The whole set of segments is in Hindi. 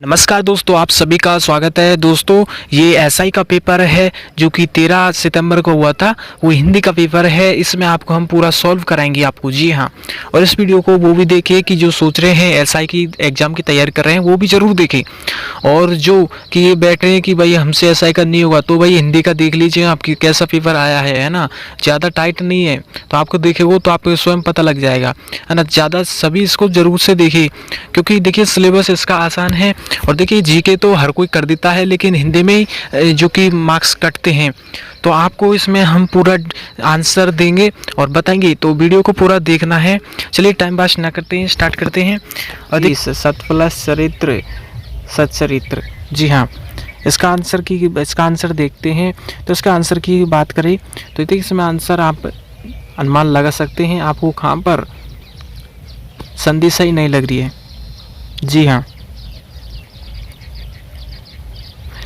नमस्कार दोस्तों, आप सभी का स्वागत है। दोस्तों, ये एसआई का पेपर है जो कि 13 सितंबर को हुआ था। वो हिंदी का पेपर है। इसमें आपको हम पूरा सॉल्व कराएंगे आपको। जी हाँ, और इस वीडियो को वो भी देखिए कि जो सोच रहे हैं एसआई की एग्ज़ाम की तैयारी कर रहे हैं वो भी ज़रूर देखें। और जो कि ये बैठ रहे हैं कि भाई हमसे एसआई का नहीं होगा, तो भाई हिंदी का देख लीजिए आपकी कैसा पेपर आया है ना। ज़्यादा टाइट नहीं है, तो आपको देखेंगे तो आपको स्वयं पता लग जाएगा, है ना। ज़्यादा सभी इसको ज़रूर से देखिए, क्योंकि देखिए सिलेबस इसका आसान है। और देखिए जीके तो हर कोई कर देता है, लेकिन हिंदी में ही जो कि मार्क्स कटते हैं। तो आपको इसमें हम पूरा आंसर देंगे और बताएंगे, तो वीडियो को पूरा देखना है। चलिए टाइम पास ना करते हैं, स्टार्ट करते हैं। और सत प्लस चरित्र सच्चरित्र, जी हाँ, इसका आंसर देखते हैं। तो इसका आंसर की बात करें तो देखिए इसमें आंसर आप अनुमान लगा सकते हैं। आपको कहाँ पर संधि सही नहीं लग रही है। जी हाँ,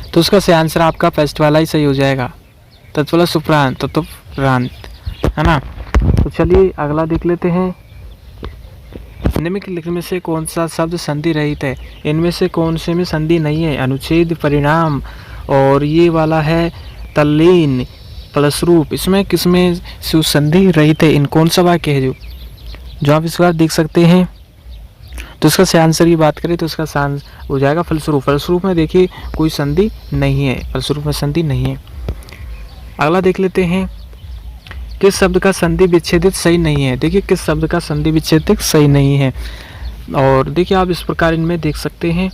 तो उसका सही आंसर आपका फर्स्ट वाला ही सही हो जाएगा। तत्प्लस उपरांत तत्परांत, है ना। तो चलिए अगला देख लेते हैं। निम्नलिखित में से कौन सा शब्द संधि रहित है? इनमें से कौन से में संधि नहीं है? अनुच्छेद, परिणाम, और ये वाला है तल्लीन, फलस्वरूप। इसमें किसमें संधि रहित है? इन कौन सा वाक्य है जो आप इस बार देख सकते हैं? तो इसका सही आंसर की बात करें तो इसका आंसर हो जाएगा फलस्वरूप। फलस्वरूप में देखिए कोई संधि नहीं है, फलस्वरूप में संधि नहीं है। अगला देख लेते हैं। किस शब्द का संधि विच्छेदित सही नहीं है? देखिए किस शब्द का संधि विच्छेदित सही नहीं है, और देखिए आप इस प्रकार इनमें देख सकते हैं,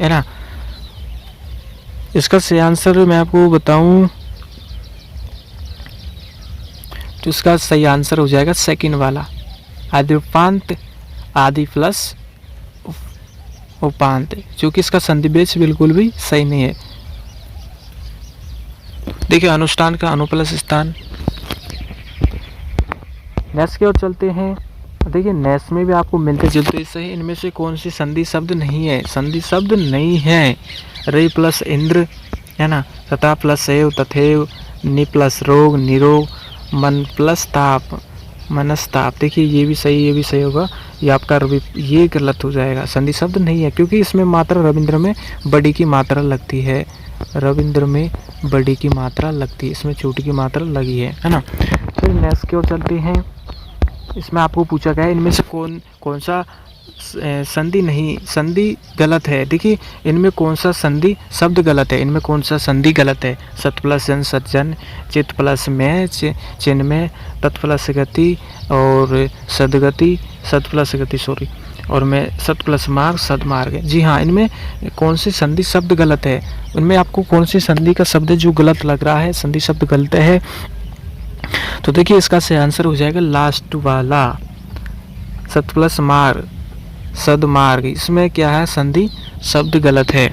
है ना। इसका सही आंसर मैं आपको बताऊं तो इसका सही आंसर हो जाएगा सेकंड वाला, आदि उपांत आदि प्लस उपांत, जो कि इसका संधिवेश बिल्कुल भी सही नहीं है। देखिए अनुष्ठान का अनु प्लस स्थान। नेक्स्ट की ओर चलते हैं। देखिए नेक्स्ट में भी आपको मिलते जुलते सही। इनमें से कौन सी संधि शब्द नहीं है? संधि शब्द नहीं है। रे प्लस इंद्र, है ना। तथा प्लस एव तथेव, नि प्लस रोग निरोग, मन प्लस ताप मनस्ताप। देखिए ये भी सही, ये भी सही होगा। ये आपका ये गलत हो जाएगा। संधि शब्द नहीं है क्योंकि इसमें मात्रा रविंद्र में बड़ी की मात्रा लगती है। रविंद्र में बड़ी की मात्रा लगती है, इसमें छोटी की मात्रा लगी है ना। फिर नेक्स्ट की ओर चलते हैं। इसमें आपको पूछा गया है इनमें से कौन सा संधि नहीं, संधि गलत है। देखिए इनमें कौन सा संधि शब्द गलत है? इनमें कौन सा संधि गलत है? सत प्लस जन सज्जन, चित प्लस में चिन्ह में, तत् प्लस गति और सदगति, सत प्लस गति सॉरी, और मैं सत प्लस मार्ग सदमार्ग। जी हाँ, इनमें कौन सी संधि शब्द गलत है? इनमें आपको कौन सी संधि का शब्द जो गलत लग रहा है, संधि शब्द गलत है? तो देखिए इसका सही आंसर हो जाएगा लास्ट वाला, सत प्लस मार्ग सदमार्ग। इसमें क्या है? संधि शब्द गलत है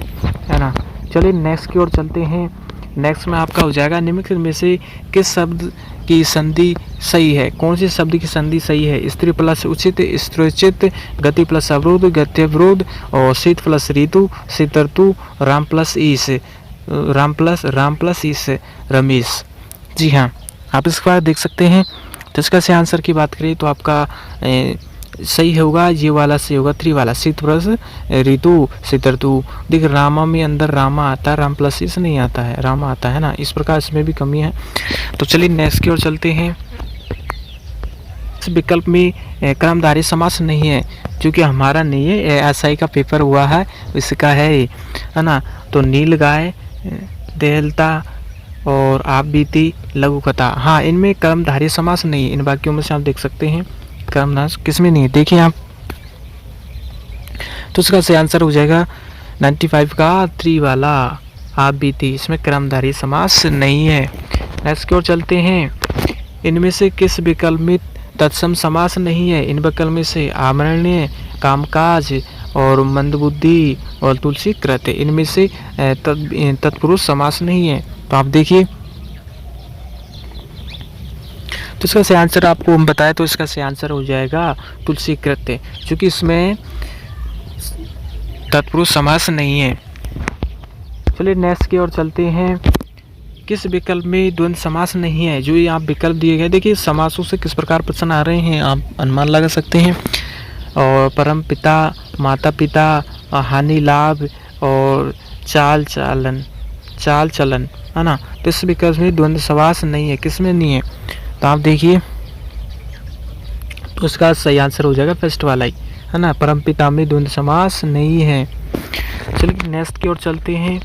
ना। चलिए नेक्स्ट की ओर चलते हैं। नेक्स्ट में आपका हो जाएगा निम्नलिखित में से किस शब्द की संधि सही है? कौन सी शब्द की संधि सही है? स्त्री प्लस उचित स्त्रोचित, गति प्लस अवरोध गत्यवरोध, और शीत प्लस ऋतु शीत ऋतु, राम प्लस ईश राम प्लस ईश रमेश। जी हाँ, आप इसके बाद देख सकते हैं। तो इसका सही आंसर की बात करें तो आपका सही होगा ये वाला सही होगा, 3 वाला, शीत प्लस ऋतु शीत ऋतु। देख रामा में अंदर रामा आता है, राम प्लस इस नहीं आता है, रामा आता है ना। इस प्रकार इसमें भी कमी है। तो चलिए नेक्स्ट की ओर चलते हैं। इस विकल्प में कर्मधारय समास नहीं है, क्योंकि हमारा नहीं है, एसआई का पेपर हुआ है इसका है ना। तो नील गाय, देहलता और आप बीती लघु कथा। हाँ, इनमें कर्मधारय समास नहीं है। इन वाक्यों में से आप देख सकते हैं कर्मधारय किसमें नहीं है, देखिए आप। तो इसका सही आंसर हो जाएगा 95 का 3 वाला, आप बीती। इसमें कर्मधारय समास नहीं है। नेक्स्ट की ओर चलते हैं। इनमें से किस विकल्प में तत्सम समास नहीं है? इन विकल्प में से आमरण्य, कामकाज और मंदबुद्धि और तुलसी कृत। इनमें से तत्पुरुष समास नहीं है। तो आप देखिए, तो इसका सही आंसर आपको हम बताएं तो इसका सही आंसर हो जाएगा तुलसी कृत्य, क्योंकि इसमें तत्पुरुष समास नहीं है। चलिए नेक्स्ट की ओर चलते हैं। किस विकल्प में द्वंद्व समास नहीं है? जो ये आप विकल्प दिए गए, देखिए समासों से किस प्रकार प्रश्न आ रहे हैं आप अनुमान लगा सकते हैं। और परम पिता, माता पिता, हानि लाभ और चाल चलन, है ना। तो इस विकल्प में द्वंद्व समास नहीं है, किसमें नहीं है, तो आप देखिए तो उसका सही आंसर हो जाएगा फर्स्ट वाला ही, है ना। परमपिता में द्वंद्व समास नहीं है। चलिए नेक्स्ट की ओर चलते हैं।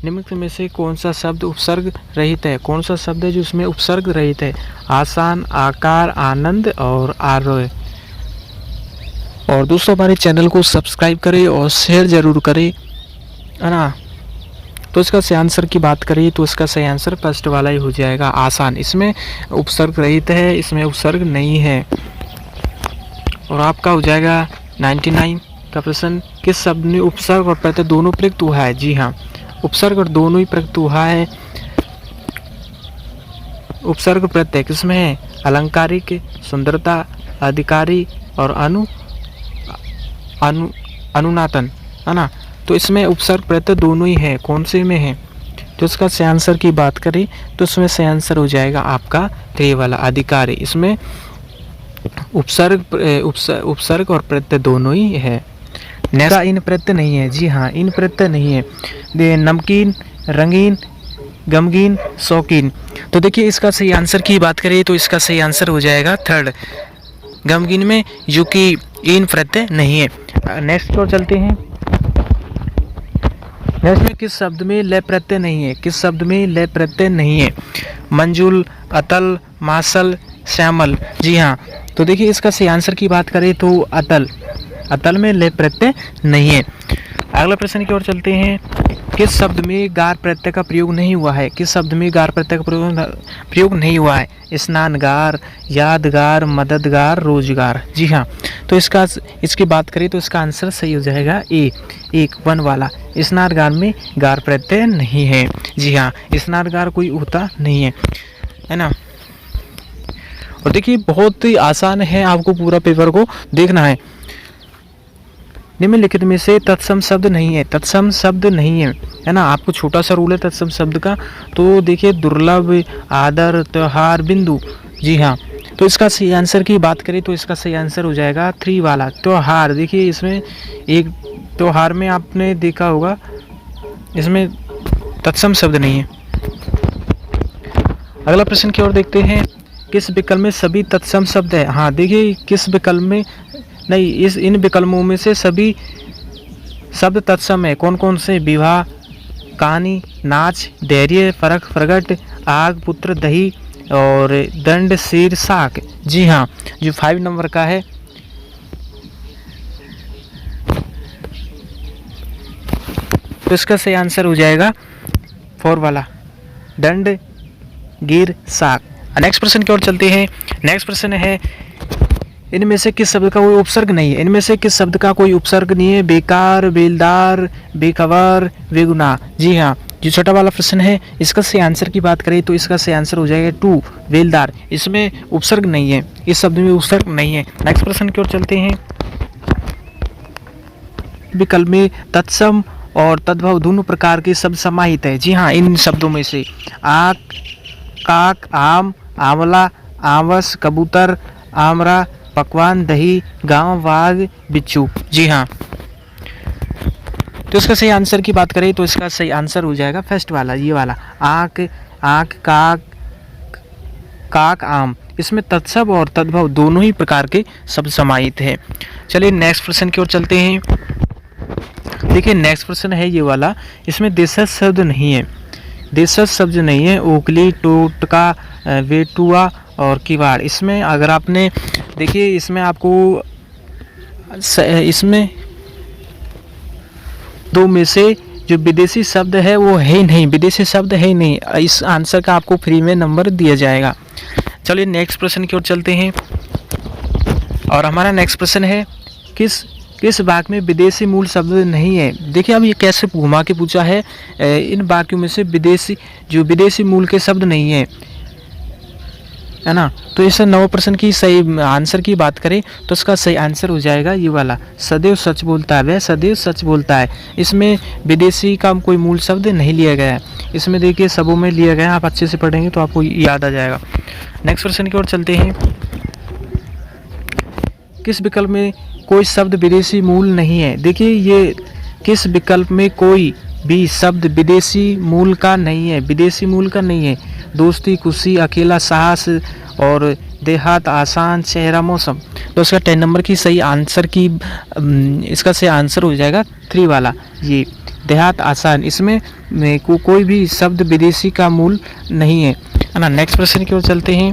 निम्नलिखित में से कौन सा शब्द उपसर्ग रहित है, कौन सा शब्द है जो इसमें उपसर्ग रहित है, आसान, आकार, आनंद और आरोह। और दोस्तों हमारे चैनल को सब्सक्राइब करें और शेयर जरूर करें, है ना। तो इसका सही आंसर की बात करें तो इसका सही आंसर फर्स्ट वाला ही हो जाएगा, आसान। इसमें उपसर्ग रहित है, इसमें उपसर्ग नहीं है। और आपका हो जाएगा 99 का प्रश्न, किस शब्द में उपसर्ग और प्रत्यय दोनों प्रयुक्त हुआ है। जी हाँ, उपसर्ग और दोनों ही प्रयुक्त हुआ है। उपसर्ग प्रत्यय किसमें है, अलंकारिक, सुंदरता, अधिकारी और अनुनातन, है ना। तो इसमें उपसर्ग प्रत्यय दोनों ही है, कौन से में है, तो इसका सही आंसर की बात करें तो इसमें सही आंसर हो जाएगा आपका 3 वाला, अधिकारी। इसमें उपसर्ग और प्रत्यय दोनों ही है। नेरा इन प्रत्यय नहीं है। जी हाँ, इन प्रत्यय नहीं है। नमकीन, रंगीन, गमगीन, शौकीन। तो देखिए इसका सही आंसर की बात करें तो इसका सही आंसर हो जाएगा 3rd, गमगीन में, जो कि इन प्रत्यय नहीं है। नेक्स्ट की ओर चलते हैं। नेक्स्ट में किस शब्द में लय प्रत्यय नहीं है, किस शब्द में लय प्रत्यय नहीं है, मंजुल, अतल, मासल, श्यामल। जी हाँ, तो देखिए इसका सही आंसर की बात करें तो अतल में लय प्रत्यय नहीं है। अगला प्रश्न की ओर चलते हैं। किस शब्द में गार प्रत्यय का प्रयोग नहीं हुआ है, किस शब्द में गार प्रत्यय का प्रयोग नहीं हुआ है, स्नानगार, यादगार, मददगार, रोजगार। जी हाँ, तो इसकी बात करें तो इसका आंसर सही हो जाएगा ए, 1 वाला, स्नानगार में गार प्रत्यय नहीं है। जी हाँ, स्नानगार कोई होता नहीं है ना। और देखिए बहुत ही आसान है, आपको पूरा पेपर को देखना है। निम्नलिखित में से तत्सम शब्द नहीं है, तत्सम शब्द नहीं है ना। आपको छोटा सा रूल है तत्सम शब्द का, तो देखिए दुर्लभ, आदर, त्योहार, बिंदु। जी हाँ, तो इसका सही आंसर की बात करें तो इसका सही आंसर हो जाएगा 3 वाला, त्योहार। देखिए इसमें एक त्योहार में आपने देखा होगा, इसमें तत्सम शब्द नहीं है। अगला प्रश्न की ओर देखते हैं। किस विकल्प में सभी तत्सम शब्द है। हाँ देखिए, किस विकल्प में नहीं, इन विकल्पों में से सभी शब्द तत्सम है। कौन कौन से, विवाह, कहानी, नाच, धैर्य, फरक, प्रगट, आग, पुत्र, दही और दंड, सिर, साक। जी हाँ, जो 5 नंबर का है, तो इसका सही आंसर हो जाएगा 4 वाला, दंड, गिर, साक। नेक्स्ट प्रश्न की ओर चलते हैं। नेक्स्ट प्रश्न है, इनमें से किस शब्द का कोई उपसर्ग नहीं है, इनमें से किस शब्द का कोई उपसर्ग नहीं है, बेकार, बेलदार, बेखबर, बेगुनाह। जी हाँ, जो छोटा वाला प्रश्न है इसका सही आंसर की बात करें तो इसका सही आंसर हो जाएगा 2, बेलदार। इसमें उपसर्ग नहीं है, इस शब्द में उपसर्ग नहीं है। नेक्स्ट प्रश्न की ओर चलते हैं। विकल्प में तत्सम और तद्भव दोनों प्रकार के शब्द समाहित है। जी हाँ, इन शब्दों में से आक, काक, आम, आंवला, आमस, कबूतर, आमरा, पकवान, दही, गांव, बाघ, बिच्छू। जी हाँ, तो इसका सही आंसर की बात करें तो इसका सही आंसर हो जाएगा फर्स्ट वाला, ये वाला, आक, काक, काक, आम। इसमें तत्सम और तद्भव दोनों ही प्रकार के शब्द समाहित है। चलिए नेक्स्ट प्रश्न की ओर चलते हैं। देखिए नेक्स्ट प्रश्न है ये वाला, इसमें देशज शब्द नहीं है, देशज शब्द नहीं है। ओखली, टोटका, वेटुआ और किवाड़। इसमें अगर आपने देखिए, इसमें आपको इसमें 2 में से जो विदेशी शब्द है वो है ही नहीं, विदेशी शब्द है ही नहीं। इस आंसर का आपको फ्री में नंबर दिया जाएगा। चलिए नेक्स्ट प्रश्न की ओर चलते हैं। और हमारा नेक्स्ट प्रश्न है, किस वाक्य में विदेशी मूल शब्द नहीं है। देखिए अब ये कैसे घुमा के पूछा है, इन वाक्यों में से विदेशी मूल के शब्द नहीं है ना। तो इस 9 प्रश्न की सही आंसर की बात करें तो इसका सही आंसर हो जाएगा ये वाला, सदैव सच बोलता है, वह सदैव सच बोलता है। इसमें विदेशी का कोई मूल शब्द नहीं लिया गया है। इसमें देखिए सबों में लिया गया है, आप अच्छे से पढ़ेंगे तो आपको याद आ जाएगा। नेक्स्ट प्रश्न की ओर चलते हैं। किस विकल्प में कोई शब्द विदेशी मूल नहीं है। देखिए ये किस विकल्प में कोई भी शब्द विदेशी मूल का नहीं है? विदेशी मूल का नहीं है। दोस्ती, खुशी, अकेला, साहस और देहात, आसान, चेहरा, मौसम। तो इसका 10 नंबर की सही आंसर की इसका सही आंसर हो जाएगा 3 वाला, ये देहात, आसान। इसमें कोई भी शब्द विदेशी का मूल नहीं है ना। नेक्स्ट प्रश्न की ओर चलते हैं।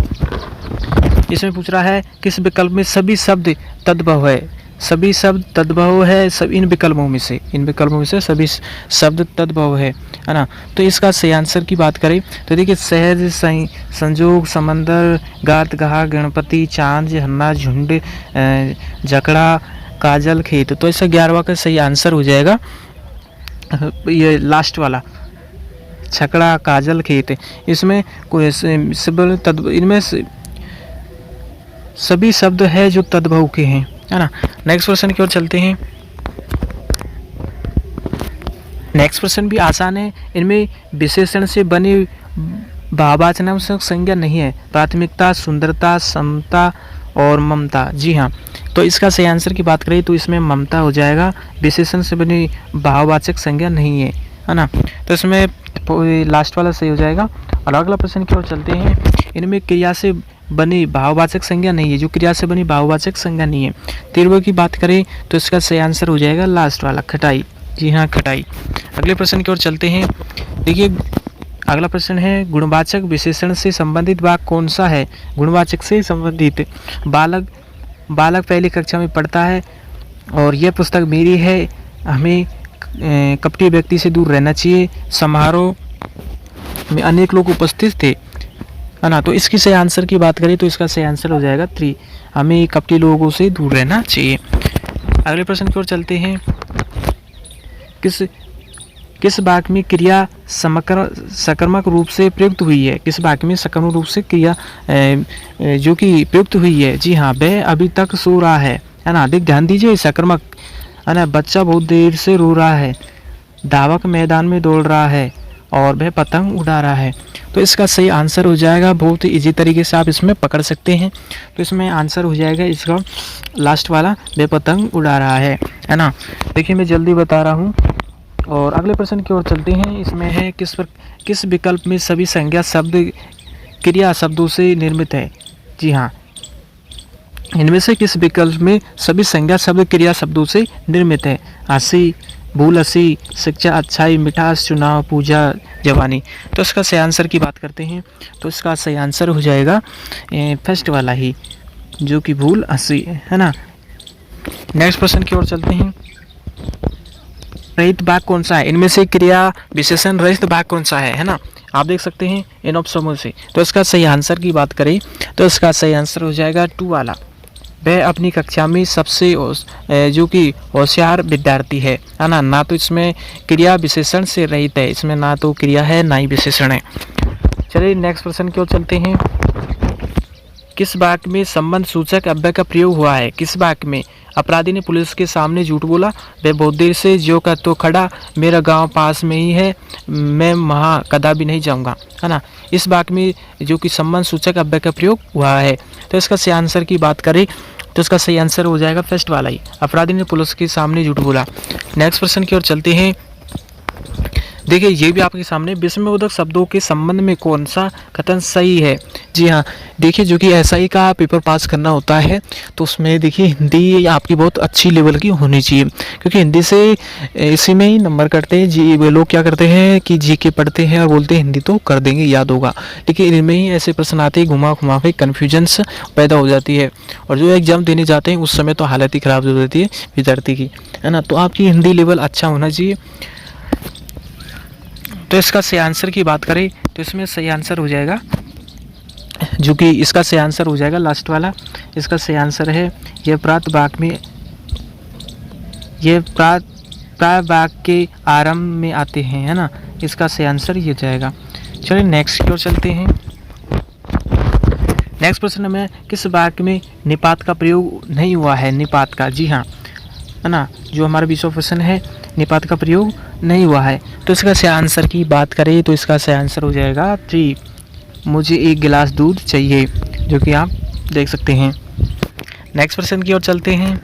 इसमें पूछ रहा है किस विकल्प में सभी शब्द तद्भव है? सभी शब्द तद्भव है सब इन विकल्पों में से सभी शब्द तद्भव है ना। तो इसका सही आंसर की बात करें तो देखिए सहज, संजोग, समंदर, गात, गहा, गणपति, चांद, झरना, झुंड, जकड़ा, काजल, खेत। तो इसका 11वां का सही आंसर हो जाएगा ये लास्ट वाला, छकड़ा, काजल, खेत। इसमें कोई इनमें सभी शब्द है जो तद्भव के हैं, है ना। नेक्स्ट क्वेश्चन की ओर चलते हैं। नेक्स्ट प्रश्न भी आसान है। इनमें विशेषण से बनी भाववाचनात्मक संज्ञा नहीं है। प्राथमिकता, सुंदरता, समता और ममता। जी हाँ, तो इसका सही आंसर की बात करें तो इसमें ममता हो जाएगा। विशेषण से बनी भाववाचक संज्ञा नहीं है ना। तो इसमें लास्ट वाला सही हो जाएगा। और अगला प्रश्न की ओर चलते हैं। इनमें क्रिया से बनी भाववाचक संज्ञा नहीं है। जो क्रिया से बनी भाववाचक संज्ञा नहीं है। 13वें की बात करें तो इसका सही आंसर हो जाएगा लास्ट वाला, खटाई। जी हाँ, खटाई। अगले प्रश्न की ओर चलते हैं। देखिए अगला प्रश्न है गुणवाचक विशेषण से संबंधित वाक्य कौन सा है? गुणवाचक से संबंधित बालक पहली कक्षा में पढ़ता है और यह पुस्तक मेरी है। हमें कपटी व्यक्ति से दूर रहना चाहिए। समारोह में अनेक लोग उपस्थित थे, है ना। तो इसकी सही आंसर की बात करें तो इसका सही आंसर हो जाएगा 3, हमें कपटी लोगों से दूर रहना चाहिए। अगले प्रश्न की ओर चलते हैं। किस वाक्य में क्रिया सकारात्मक रूप से प्रयुक्त हुई है? किस वाक्य में सकारात्मक रूप से क्रिया जो कि प्रयुक्त हुई है? जी हाँ, वह अभी तक सो रहा है ना। अधिक ध्यान दीजिए, सकारात्मक, है ना। बच्चा बहुत देर से रो रहा है। धावक मैदान में दौड़ रहा है और वह पतंग उड़ा रहा है। तो इसका सही आंसर हो जाएगा, बहुत ही इजी तरीके से आप इसमें पकड़ सकते हैं। तो इसमें आंसर हो जाएगा इसका लास्ट वाला, वह पतंग उड़ा रहा है ना। देखिए मैं जल्दी बता रहा हूँ। और अगले प्रश्न की ओर चलते हैं। इसमें है किस विकल्प में सभी संज्ञा शब्द क्रिया शब्दों से निर्मित है? जी हाँ, इनमें से किस विकल्प में सभी संज्ञा शब्द क्रिया शब्दों से निर्मित है? हंसी, भूल, हंसी, शिक्षा, अच्छाई, मिठास, चुनाव, पूजा, जवानी। तो इसका सही आंसर की बात करते हैं तो इसका सही आंसर हो जाएगा फर्स्ट वाला ही, जो कि भूल, हंसी, है ना। नेक्स्ट प्रश्न की ओर चलते हैं। रहित भाग कौन सा है? इनमें से क्रिया विशेषण रहित भाग कौन सा है ना। आप देख सकते हैं इन ऑप्शनों से। तो इसका सही आंसर की बात करें तो इसका सही आंसर हो जाएगा 2 वाला, वह अपनी कक्षा में सबसे जो कि होशियार विद्यार्थी है ना। ना तो इसमें क्रिया विशेषण से रहित है, इसमें ना तो क्रिया है ना ही विशेषण है। चलिए नेक्स्ट प्रश्न की ओर चलते हैं। किस वाक्य में संबंध सूचक अव्यय का प्रयोग हुआ है? किस वाक्य में अपराधी ने पुलिस के सामने झूठ बोला, वह बहुत देर से जो का तो खड़ा, मेरा गांव पास में ही है, मैं वहाँ कदापि नहीं जाऊँगा, है ना। इस वाक्य में जो कि संबंध सूचक अव्यय का प्रयोग हुआ है। तो इसका सही आंसर की बात करें तो इसका सही आंसर हो जाएगा फर्स्ट वाला ही, अपराधी ने पुलिस के सामने झूठ बोला। नेक्स्ट प्रश्न की ओर चलते हैं। देखिए ये भी आपके सामने, विस्मयबोधक शब्दों के संबंध में कौन सा कथन सही है? जी हाँ, देखिए जो कि एसआई का पेपर पास करना होता है तो उसमें देखिए हिंदी आपकी बहुत अच्छी लेवल की होनी चाहिए, क्योंकि हिंदी से इसी में ही नंबर कटते हैं। जी वे लोग क्या करते हैं कि जीके पढ़ते हैं और बोलते हैं हिंदी तो कर देंगे, याद होगा, लेकिन इनमें ही ऐसे प्रश्न आते हैं, घुमा घुमा के कन्फ्यूजन्स पैदा हो जाती है और जो एग्जाम देने जाते हैं उस समय तो हालत ही ख़राब हो जाती है विद्यार्थी की, है ना। तो आपकी हिंदी लेवल अच्छा होना चाहिए। तो इसका सही आंसर की बात करें तो इसमें सही आंसर हो जाएगा, जो कि इसका सही आंसर हो जाएगा लास्ट वाला। इसका सही आंसर है यह प्रात वाक्य में, यह प्राय वाक्य के आरंभ में आते हैं, है ना। इसका सही आंसर ये जाएगा। चलिए नेक्स्ट की ओर चलते हैं। नेक्स्ट प्रश्न में किस वाक्य में निपात का प्रयोग नहीं हुआ है? निपात का, जी हाँ, है ना, जो हमारा 20वां प्रश्न है, निपात का प्रयोग नहीं हुआ है। तो इसका सही आंसर की बात करें तो इसका सही आंसर हो जाएगा 3, मुझे 1 गिलास दूध चाहिए, जो कि आप देख सकते हैं। नेक्स्ट प्रश्न की ओर चलते हैं।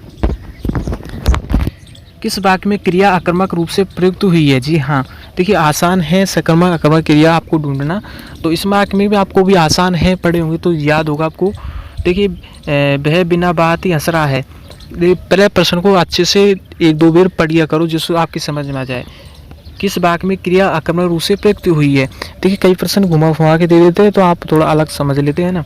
किस वाक्य में क्रिया आक्रामक रूप से प्रयुक्त हुई है? जी हाँ, देखिए आसान है सकर्मक आक्रामक क्रिया आपको ढूंढना, तो इस वाक्य में भी आपको भी आसान है, पढ़े होंगे तो याद होगा आपको। देखिए वह बिना बात ही हंस रहा है। पहले प्रश्न को अच्छे से एक दो बार पढ़िया करो जिससे आपकी समझ में आ जाए। किस वाक्य में क्रिया आक्रामक रूप से प्रयुक्त हुई है? देखिए कई प्रश्न घुमा फुमा के दे देते हैं तो आप थोड़ा अलग समझ लेते हैं ना।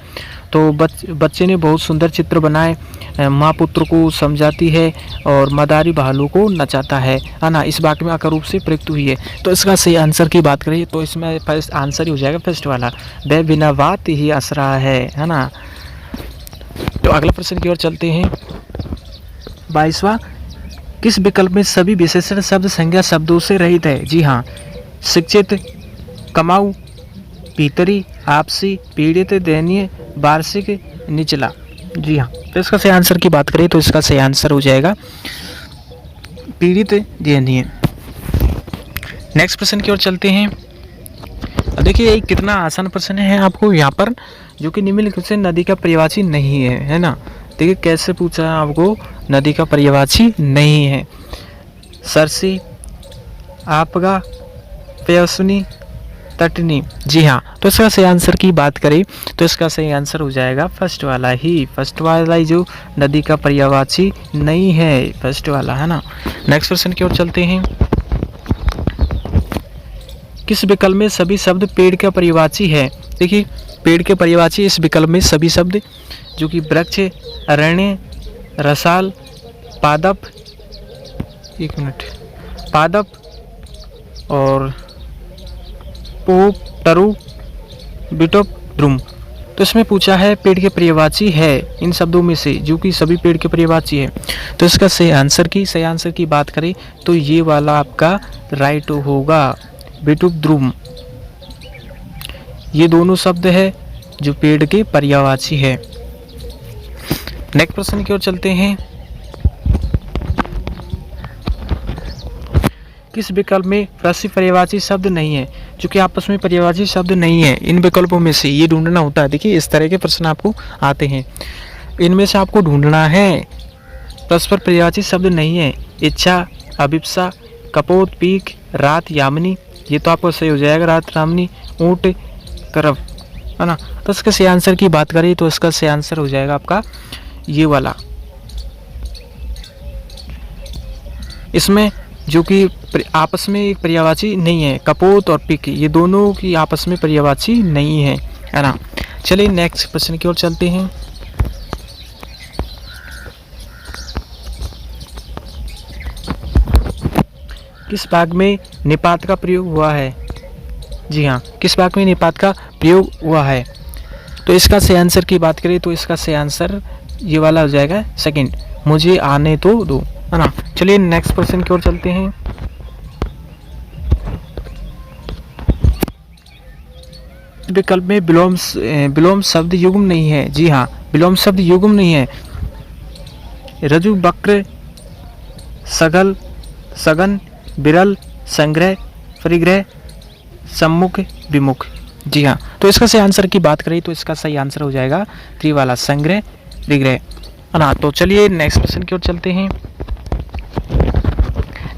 तो बच्चे ने बहुत सुंदर चित्र बनाए, माँ पुत्र को समझाती है और मदारी भालू को नचाता है ना। इस वाक्य में आक्रामक रूप से प्रयुक्त हुई है। तो इसका सही आंसर की बात करें तो इसमें फर्स्ट आंसर ही हो जाएगा फर्स्ट वाला, वह बिना बात ही हंस रहा है ना। तो अगला प्रश्न की ओर चलते हैं। 22वां, किस विकल्प में सभी विशेषण शब्द संज्ञा शब्दों से रहित है? जी हाँ, शिक्षित, कमाऊ, भीतरी, आपसी, पीड़ित, दयनीय, वार्षिक, निचला। जी हाँ, तो इसका सही आंसर की बात करें तो इसका सही आंसर हो जाएगा पीड़ित, दयनीय। नेक्स्ट प्रश्न की ओर चलते हैं। देखिए ये कितना आसान प्रश्न है आपको यहाँ पर, जो कि निम्नलिखित से नदी का पर्यायवाची नहीं है ना। देखिए कैसे पूछा है आपको, नदी का पर्यायवाची नहीं है। सरसी, आपगा, पयस्विनी, तटनी। जी हाँ, तो इसका सही आंसर की बात करें तो इसका सही आंसर हो जाएगा फर्स्ट वाला ही, जो नदी का पर्यायवाची नहीं है, फर्स्ट वाला है ना। नेक्स्ट प्रश्न की ओर चलते हैं। किस विकल्प में सभी शब्द पेड़ का पर्यायवाची है? देखिए पेड़ के पर्यायवाची इस विकल्प में सभी शब्द जो कि वृक्ष, अरण्य, रसाल, पादप, एक मिनट, पादप और पोप, तरु, बिटोप, द्रुम। तो इसमें पूछा है पेड़ के पर्यायवाची है इन शब्दों में से जो कि सभी पेड़ के पर्यायवाची है। तो इसका सही आंसर की बात करें तो ये वाला आपका राइट होगा, बिटुप, द्रुम। ये दोनों शब्द है जो पेड़ के पर्यायवाची है। नेक्स्ट प्रश्न की ओर चलते हैं। किस विकल्प में प्रश्न पर्यायवाची शब्द नहीं है? जो कि आपस में पर्यायवाची शब्द नहीं है, इन विकल्पों में से ये ढूंढना होता है। देखिए इस तरह के प्रश्न आपको आते हैं, इनमें से आपको ढूंढना है परस्पर पर्यायवाची शब्द नहीं है। इच्छा, अभिप्सा, कपोत, पीक, रात, यामिनी। ये तो आपको सही हो जाएगा, रात, यामिनी, ऊंट, करव, है ना। तो इसके सही आंसर की बात करें तो इसका सही आंसर हो जाएगा आपका ये वाला। इसमें जो कि आपस में एक पर्यायवाची नहीं है, कपोत और पिक, ये दोनों की आपस में पर्यायवाची नहीं है ना। चलिए नेक्स्ट प्रश्न की ओर चलते हैं। किस भाग में निपात का प्रयोग हुआ है? जी हाँ, किस भाग में निपात का प्रयोग हुआ है? तो इसका सही आंसर की बात करें तो इसका सही आंसर ये वाला हो जाएगा सेकंड, मुझे आने तो दो, है ना। चलिए नेक्स्ट क्वेश्चन की ओर चलते हैं। विकल्प में विलोम शब्द युग्म नहीं है। जी हाँ, विलोम शब्द युग्म नहीं है। रजु, वक्र, सगल, सगन, बिरल, संग्रह, परिग्रह, सम्मुख, विमुख। जी हाँ, तो इसका सही आंसर की बात करें तो इसका सही आंसर हो जाएगा 3 वाला, संग्रह, विग्रह, है ना। तो चलिए नेक्स्ट क्वेश्चन की ओर चलते हैं।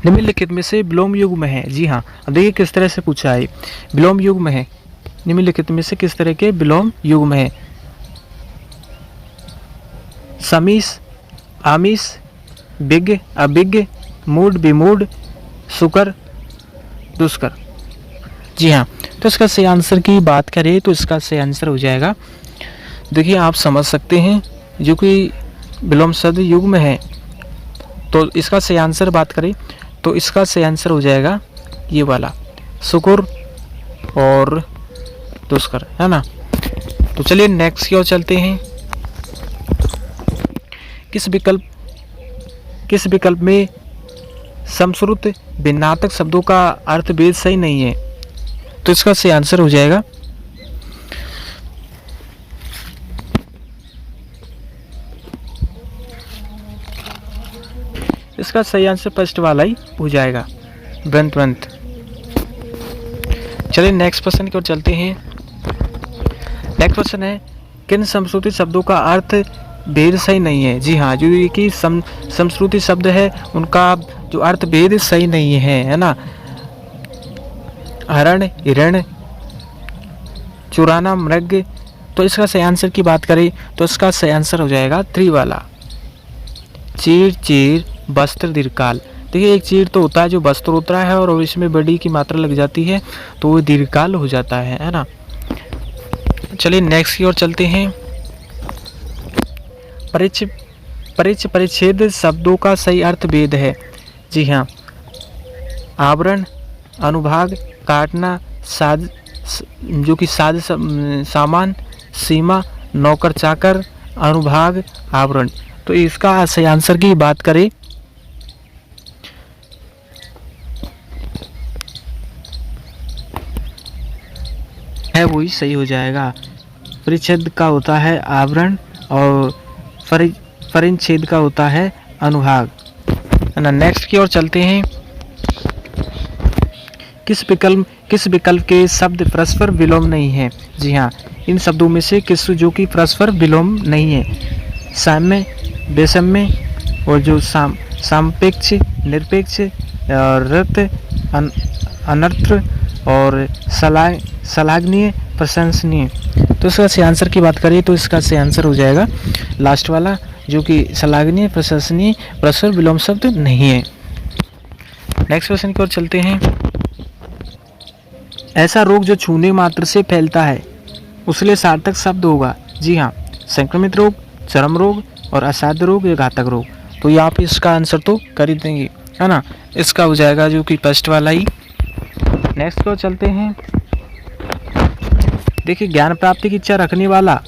निम्नलिखित में से विलोम युग्म है। जी हाँ, अब देखिए किस तरह से पूछा है, विलोम युग्म है। निम्नलिखित में से किस तरह के विलोम युग्म है? समीस, आमिष, विज्ञ, अभिज्ञ, मूड, विमूढ़, सुकर, दुष्कर। जी हाँ, तो इसका सही आंसर की बात करें तो इसका सही आंसर हो जाएगा, देखिए आप समझ सकते हैं जो कि विलोम शब्द युग्म है, तो इसका सही आंसर बात करें तो इसका सही आंसर हो जाएगा ये वाला, सुकुर और दुष्कर, है ना। तो चलिए नेक्स्ट की ओर चलते हैं। किस विकल्प में समश्रुत भिन्नार्थक शब्दों का अर्थ भेद सही नहीं है? तो इसका सही आंसर हो जाएगा इसका सही आंसर फर्स्ट वाला ही हो जाएगा, वृंत। चलिए नेक्स्ट क्वेश्चन की ओर चलते हैं। नेक्स्ट क्वेश्चन है, किन समश्रुति शब्दों का अर्थ भेद सही नहीं है? जी हाँ, जो ये कि समश्रुति शब्द है उनका जो अर्थभेद सही नहीं है ना। हरण, हिरण, चुराना, मृग। तो इसका सही आंसर की बात करें तो इसका सही आंसर हो जाएगा 3 वाला, चीर, चीर, वस्त्र, दीर्घकाल। देखिए एक चीर तो होता है जो वस्त्र होता है और इसमें बड़ी की मात्रा लग जाती है तो वो दीर्घकाल हो जाता है ना। चलिए नेक्स्ट की ओर चलते हैं। परिच्छेद शब्दों का सही अर्थ भेद है। जी हाँ, आवरण, अनुभाग, काटना, साज, जो कि साज सामान, सीमा, नौकर चाकर, अनुभाग, आवरण। तो इसका सही आंसर की बात करें है वही सही हो जाएगा। परिच्छेद का होता है आवरण और परिच्छेद का होता है अनुभाग, है ना। नेक्स्ट की ओर चलते हैं। किस विकल्प के शब्द परस्पर विलोम नहीं है। जी हाँ, इन शब्दों में से किस जो कि परस्पर विलोम नहीं है। साम्य, वैषम्य और जो सापेक्ष, निरपेक्ष, रत, अनर्थ और श्लाघनीय, प्रशंसनीय। तो इसका सही आंसर की बात करें तो इसका सही आंसर हो जाएगा लास्ट वाला, जो कि श्लाघनीय, प्रशंसनीय परस्पर विलोम शब्द नहीं है। नेक्स्ट क्वेश्चन की ओर चलते हैं। ऐसा रोग जो छूने मात्र से फैलता है उसके सार्थक शब्द होगा। जी हाँ, संक्रमित रोग, चरम रोग और असाध्य रोग या घातक रोग। तो ये आप इसका आंसर तो कर ही देंगे, है ना। इसका हो जाएगा जो कि फर्स्ट वाला ही। नेक्स्ट को चलते हैं। देखिए ज्ञान प्राप्ति की इच्छा रखने वाला,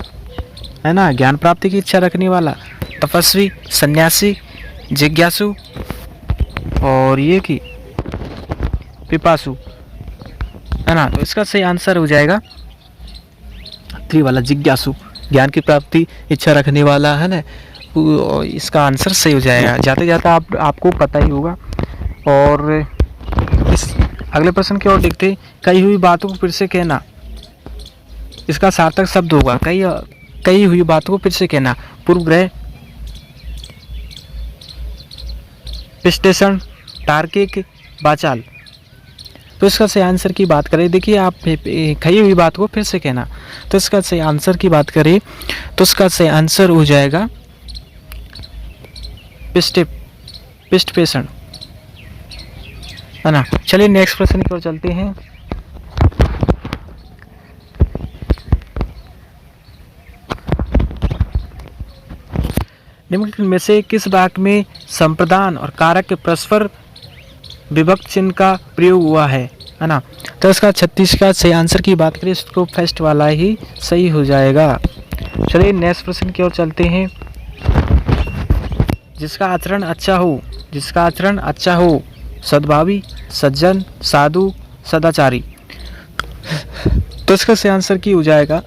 है ना, ज्ञान प्राप्ति की इच्छा रखने वाला, तपस्वी, सन्यासी, जिज्ञासु और ये कि पिपासु, है ना। तो इसका सही आंसर हो जाएगा 3 वाला, जिज्ञासु, ज्ञान की प्राप्ति इच्छा रखने वाला, है ना। इसका आंसर सही हो जाएगा। जाते जाते आपको पता ही होगा। और इस अगले प्रश्न की ओर देखते। कही हुई बातों को फिर से कहना, इसका सार्थक शब्द होगा कही हुई बातों को फिर से कहना। पूर्वग्रह, विश्लेषण, तार्किक, वाचाल। तो इसका सही आंसर की बात करें, देखिए आप कही हुई बात को फिर से कहना। तो इसका सही आंसर की बात करें तो इसका सही आंसर हो जाएगा विश्लेषण, है ना। चलिए नेक्स्ट प्रश्न की ओर चलते हैं। निम्नलिखित में से किस वाक्य में संप्रदान और कारक के परस्पर विभक्त चिन्ह का प्रयोग हुआ है ना। तो इसका 36 का सही आंसर की बात करें इसको फर्स्ट वाला ही सही हो जाएगा। चलिए नेक्स्ट प्रश्न की ओर चलते हैं। जिसका आचरण अच्छा हो, सद्भावी, सज्जन, साधु, सदाचारी। तो इसका सही आंसर की हो जाएगा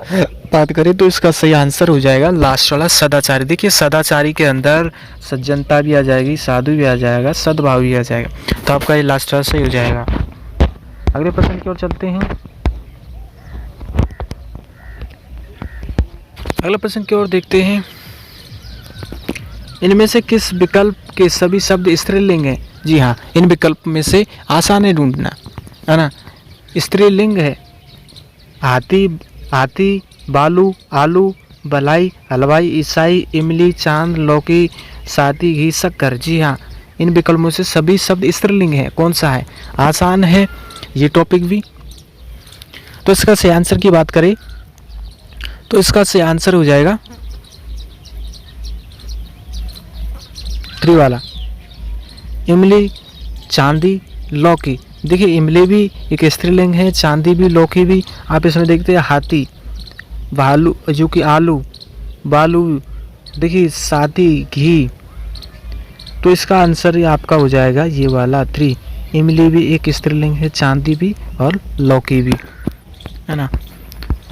बात करें तो इसका सही आंसर हो जाएगा लास्ट वाला, सदाचारी। देखिए सदाचारी के अंदर सज्जनता भी आ जाएगी, साधु भी आ जाएगा, सद्भाव भी आ जाएगा। तो आपका ये लास्ट वाला सही हो जाएगा। अगले प्रश्न की ओर चलते हैं। अगले प्रश्न की ओर देखते हैं। इनमें से किस विकल्प के सभी शब्द स्त्रीलिंग हैं। जी हाँ, इन विकल्प में से आसान है ढूंढना, है ना। स्त्रीलिंग है हाथी, बालू, आलू, भलाई, हलवाई, ईसाई, इमली, चांद, लौकी, साथी, घी, शक्कर। जी हाँ, इन विकल्पों से सभी शब्द स्त्रीलिंग है। कौन सा है? आसान है ये टॉपिक भी। तो इसका सही आंसर की बात करें तो इसका सही आंसर हो जाएगा 3 वाला, इमली, चांदी, लौकी। देखिए इमली भी एक स्त्रीलिंग है, चांदी भी, लौकी भी। आप इसमें देखते हैं हाथी, भालू जो कि आलू, बालू, देखिए साथी, घी। तो इसका आंसर ये आपका हो जाएगा ये वाला 3। इमली भी एक स्त्रीलिंग है, चांदी भी और लौकी भी, है ना।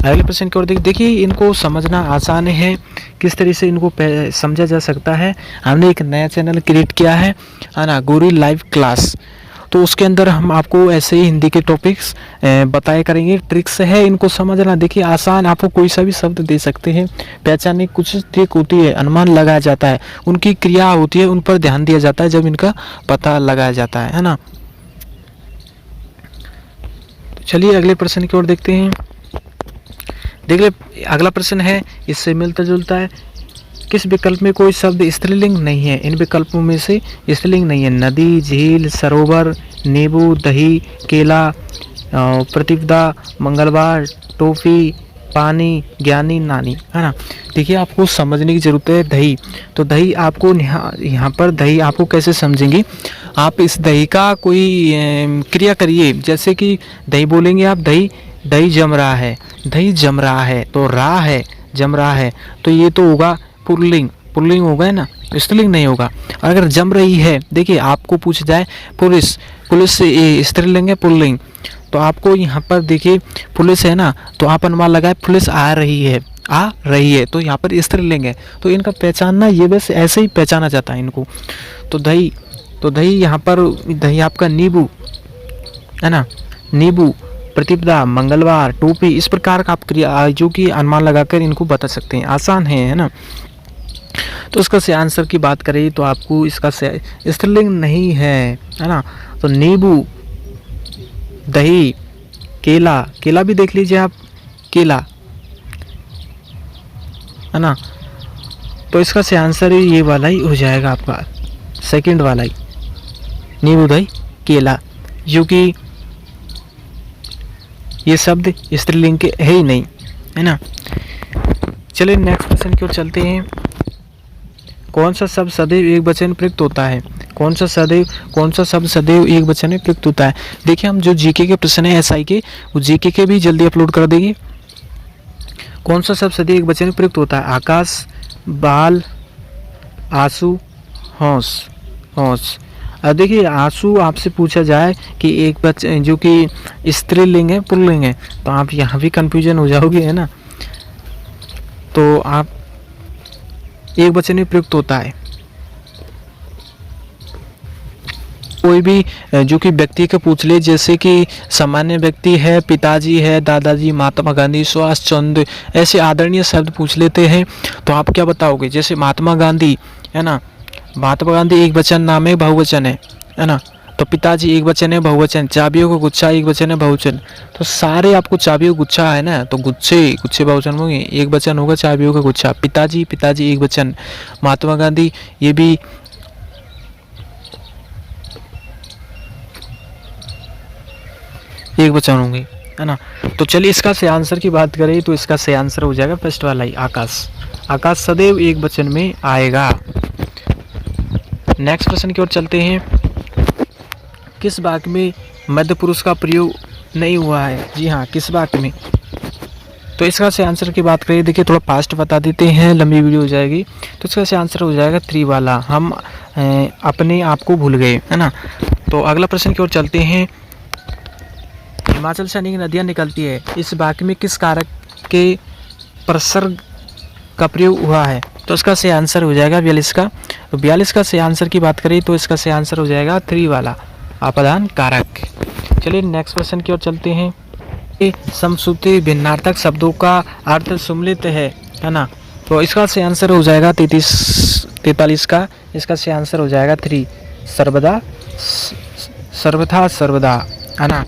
अगले प्रश्न की ओर देखिए इनको समझना आसान है, किस तरह से इनको समझा जा सकता है। हमने एक नया चैनल क्रिएट किया है ना, गुरु लाइव क्लास। तो उसके अंदर हम आपको ऐसे ही हिंदी के टॉपिक्स बताया करेंगे। ट्रिक्स है इनको समझना। देखिए आसान, आपको कोई सा भी शब्द दे सकते हैं, पहचानने की कुछ ट्रिक होती है, अनुमान लगाया जाता है, उनकी क्रिया होती है, उन पर ध्यान दिया जाता है जब इनका पता लगाया जाता है ना। चलिए अगले प्रश्न की ओर देखते हैं। देख ले, अगला प्रश्न है इससे मिलता जुलता है। किस विकल्प में कोई शब्द स्त्रीलिंग नहीं है? इन विकल्पों में से स्त्रीलिंग नहीं है। नदी, झील, सरोवर, नींबू, दही, केला, प्रतिपदा, मंगलवार, टोपी, पानी, ज्ञानी, नानी, है ना। देखिए आपको समझने की जरूरत है। दही, तो दही आपको यहाँ पर दही आपको कैसे समझेंगे? आप इस दही का कोई क्रिया करिए, जैसे कि दही बोलेंगे आप, दही दही जम रहा है, दही जम रहा है, तो रहा है, जम रहा है, तो ये तो होगा पुल्लिंग, पुल्लिंग होगा ना, स्त्रीलिंग नहीं होगा। अगर जम रही है, देखिए आपको पूछ जाए पुलिस, पुलिस से ये स्त्रीलिंग है पुल्लिंग, तो आपको यहाँ पर देखिए पुलिस है ना, तो आप अनुमान लगाए पुलिस आ रही है, आ रही है, तो यहाँ पर स्त्रीलिंग है। तो इनका पहचानना ये बस ऐसे ही पहचाना जाता है इनको। तो दही, तो दही यहाँ पर दही आपका नींबू है ना, नींबू, प्रतिपदा, मंगलवार, टोपी, इस प्रकार का आप क्रिया जो कि अनुमान लगाकर इनको बता सकते हैं। आसान है ना। तो इसका से आंसर की बात करें तो आपको इसका से स्त्रीलिंग नहीं है ना। तो नींबू, दही, केला, केला भी देख लीजिए आप, केला है ना। तो इसका से आंसर ये वाला ही हो जाएगा आपका, सेकंड वाला ही, नींबू, दही, केला, जो कि ये शब्द स्त्रीलिंग के है ही नहीं, है ना। चलिए नेक्स्ट क्वेश्चन की ओर चलते हैं। कौन सा शब्द सदैव एक वचन में प्रयुक्त होता है? कौन सा शब्द सदैव एक वचन में प्रयुक्त होता है? देखिए हम जो जीके के प्रश्न है एसआई के, वो जीके के भी जल्दी अपलोड कर देंगे। कौन सा शब्द सदैव एक वचन में प्रयुक्त होता है? आकाश, बाल, आंसू, होश, होश। अब देखिए आंसू आपसे पूछा जाए कि एक वचन जो कि स्त्रीलिंग है पुल्लिंग है, तो आप यहाँ भी कंफ्यूजन हो जाओगे, है ना। तो आप एक वचन में प्रयुक्त होता है। कोई भी जो कि व्यक्ति का पूछ ले, जैसे कि सामान्य व्यक्ति है, पिताजी है, दादाजी, महात्मा गांधी, सुभाष चंद्र, ऐसे आदरणीय शब्द पूछ लेते हैं, तो आप क्या बताओगे? जैसे महात्मा गांधी है ना, महात्मा गांधी एक वचन नाम है, बहुवचन है ना। तो पिताजी एक वचन है, बहुवचन। चाबियों का गुच्छा एक वचन है, बहुवचन। तो सारे आपको चाबियों का गुच्छा है ना, तो गुच्छे बहुवचन होंगे, एक वचन होगा चाबियों का गुच्छा। पिताजी एक वचन, महात्मा गांधी ये भी एक वचन होंगे, है ना। तो चलिए इसका से आंसर की बात करें तो इसका से आंसर हो जाएगा फर्स्ट वाला ही, आकाश। आकाश सदैव एक वचन में आएगा। नेक्स्ट प्रश्न की ओर चलते हैं। किस वाक्य में मध्य पुरुष का प्रयोग नहीं हुआ है? जी हाँ, किस वाक्य में? तो इसका से आंसर की बात करें, देखिए थोड़ा फास्ट बता देते हैं, लंबी वीडियो हो जाएगी। तो इसका से आंसर हो जाएगा 3 वाला, हम अपने आप को भूल गए, है ना। तो अगला प्रश्न की ओर चलते हैं। हिमाचल से अनेक नदियाँ निकलती है, इस वाक्य में किस कारक के प्रसर्ग का प्रयोग हुआ है? तो इसका से आंसर हो जाएगा 42 का। तो 42 का से आंसर की बात करें तो इसका से आंसर हो जाएगा 3 वाला, अपादान कारक। चलिए नेक्स्ट क्वेश्चन की ओर चलते हैं। समश्रुति भिन्नार्थक शब्दों का अर्थ सम्मिलित है ना। तो इसका से आंसर हो जाएगा 43 का। इसका से आंसर हो जाएगा 3, सर्वदा, सर्वथा, सर्वदा, है ना।